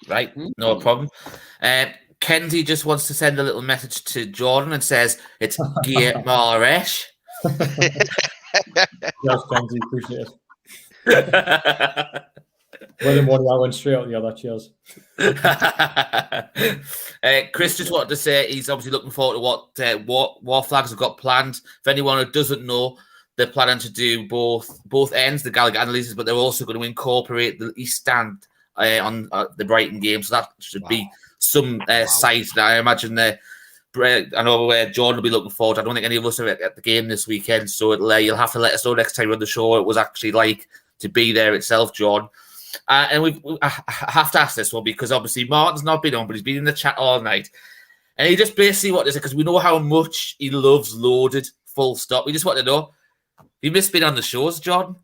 Right, no problem. Kenzie just wants to send a little message to Jordan and says it's Guimarães. Yes, Kenzie, appreciate it. Well, in one, I went straight out the other. Cheers. Chris just wanted to say he's obviously looking forward to what War Flags have got planned. For anyone who doesn't know, they're planning to do both ends, the Gallagher and Leeds, but they're also going to incorporate the East Stand on the Brighton game. So that should be some sight. I imagine I know Jordan will be looking forward. I don't think any of us are at the game this weekend, so you'll have to let us know next time you're on the show what it was actually like to be there itself, Jordan. And I have to ask this one because obviously Martin's not been on, but he's been in the chat all night. And he just basically wanted to say, because we know how much he loves Loaded, full stop. We just want to know, you missed being on the shows, Jordan?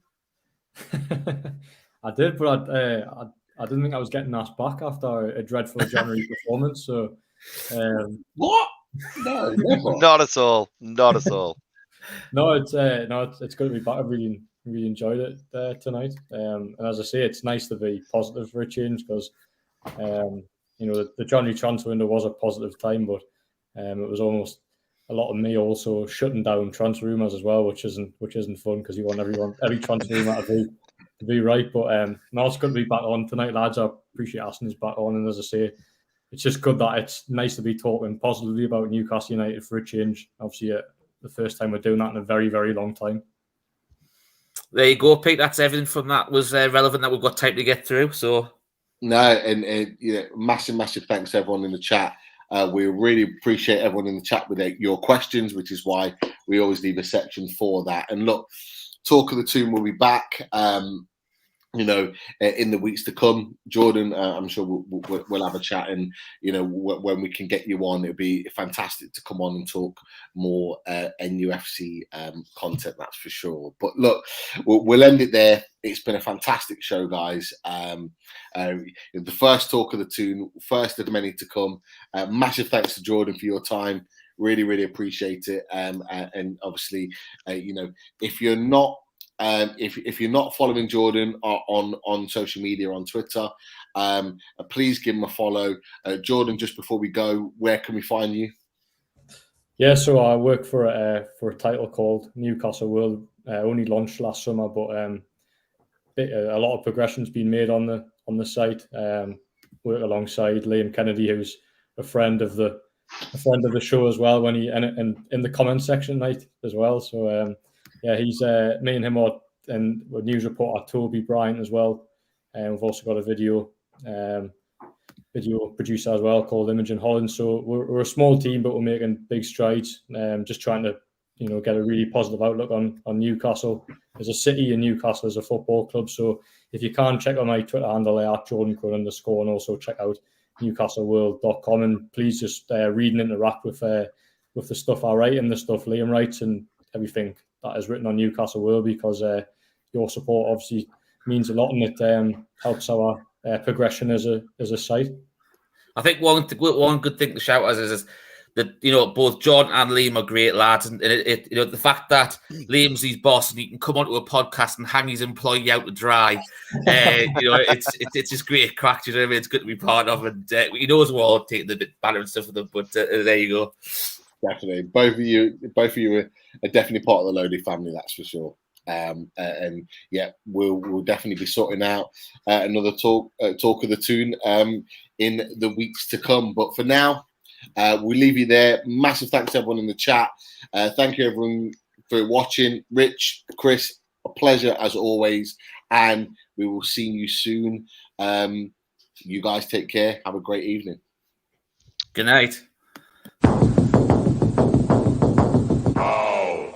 I did, but I didn't think I was getting asked back after a dreadful January performance. So, what? No, never. Not at all. Not at all. No, it's good to be back. I really enjoyed it tonight. And as I say, it's nice to be positive for a change because, the January transfer window was a positive time, but it was almost a lot of me also shutting down transfer rumours as well, which isn't fun because you want every transfer rumour to be right. But no, it's good to be back on tonight, lads. I appreciate asking us back on. And as I say, it's just good that it's nice to be talking positively about Newcastle United for a change. Obviously, the first time we're doing that in a very, very long time. There you go, Pete. That's everything from that was relevant that we've got time to get through. So, no, and massive thanks to everyone in the chat. We really appreciate everyone in the chat with your questions, which is why we always leave a section for that. And look, Talk of the Toon will be back. In the weeks to come. Jordan, I'm sure we'll have a chat, and when we can get you on, it'll be fantastic to come on and talk more NUFC content, that's for sure. But look, we'll end it there. It's been a fantastic show, guys. The first Talk of the Toon, first of many to come. Massive thanks to Jordan for your time. Really appreciate it. And obviously, if you're not if you're not following Jordan on social media, on Twitter, please give him a follow. Jordan, just before we go, where can we find you? Yeah, so I work for a title called Newcastle World. Only launched last summer, but a lot of progression's been made on the site. Work alongside Liam Kennedy, who's a friend of the show as well. When he and in the comment section night as well. So. He's me and him are, and with news reporter Toby Bryant as well. And we've also got a video producer as well called Imogen Holland. So we're a small team, but we're making big strides. Just trying to get a really positive outlook on Newcastle as a city and Newcastle as a football club. So if you can, check out my Twitter handle at Jordan_, and also check out NewcastleWorld.com, and please just read and interact with the stuff I write and the stuff Liam writes and everything that is written on Newcastle World, because your support obviously means a lot, and it helps our progression as a site. I think one good thing to shout out is that both John and Liam are great lads, and the fact that Liam's his boss and he can come onto a podcast and hang his employee out to dry, it's just great crack. You know what I mean? It's good to be part of, and he knows we're all taking the bit banner and stuff with them, but there you go. Definitely, both of you are definitely part of the Lodi family, that's for sure. And yeah, we'll definitely be sorting out another talk of the Toon in the weeks to come. But for now, we'll leave you there. Massive thanks to everyone in the chat. Thank you everyone for watching. Rich, Chris, a pleasure as always, and we will see you soon. You guys take care. Have a great evening. Good night. Oh.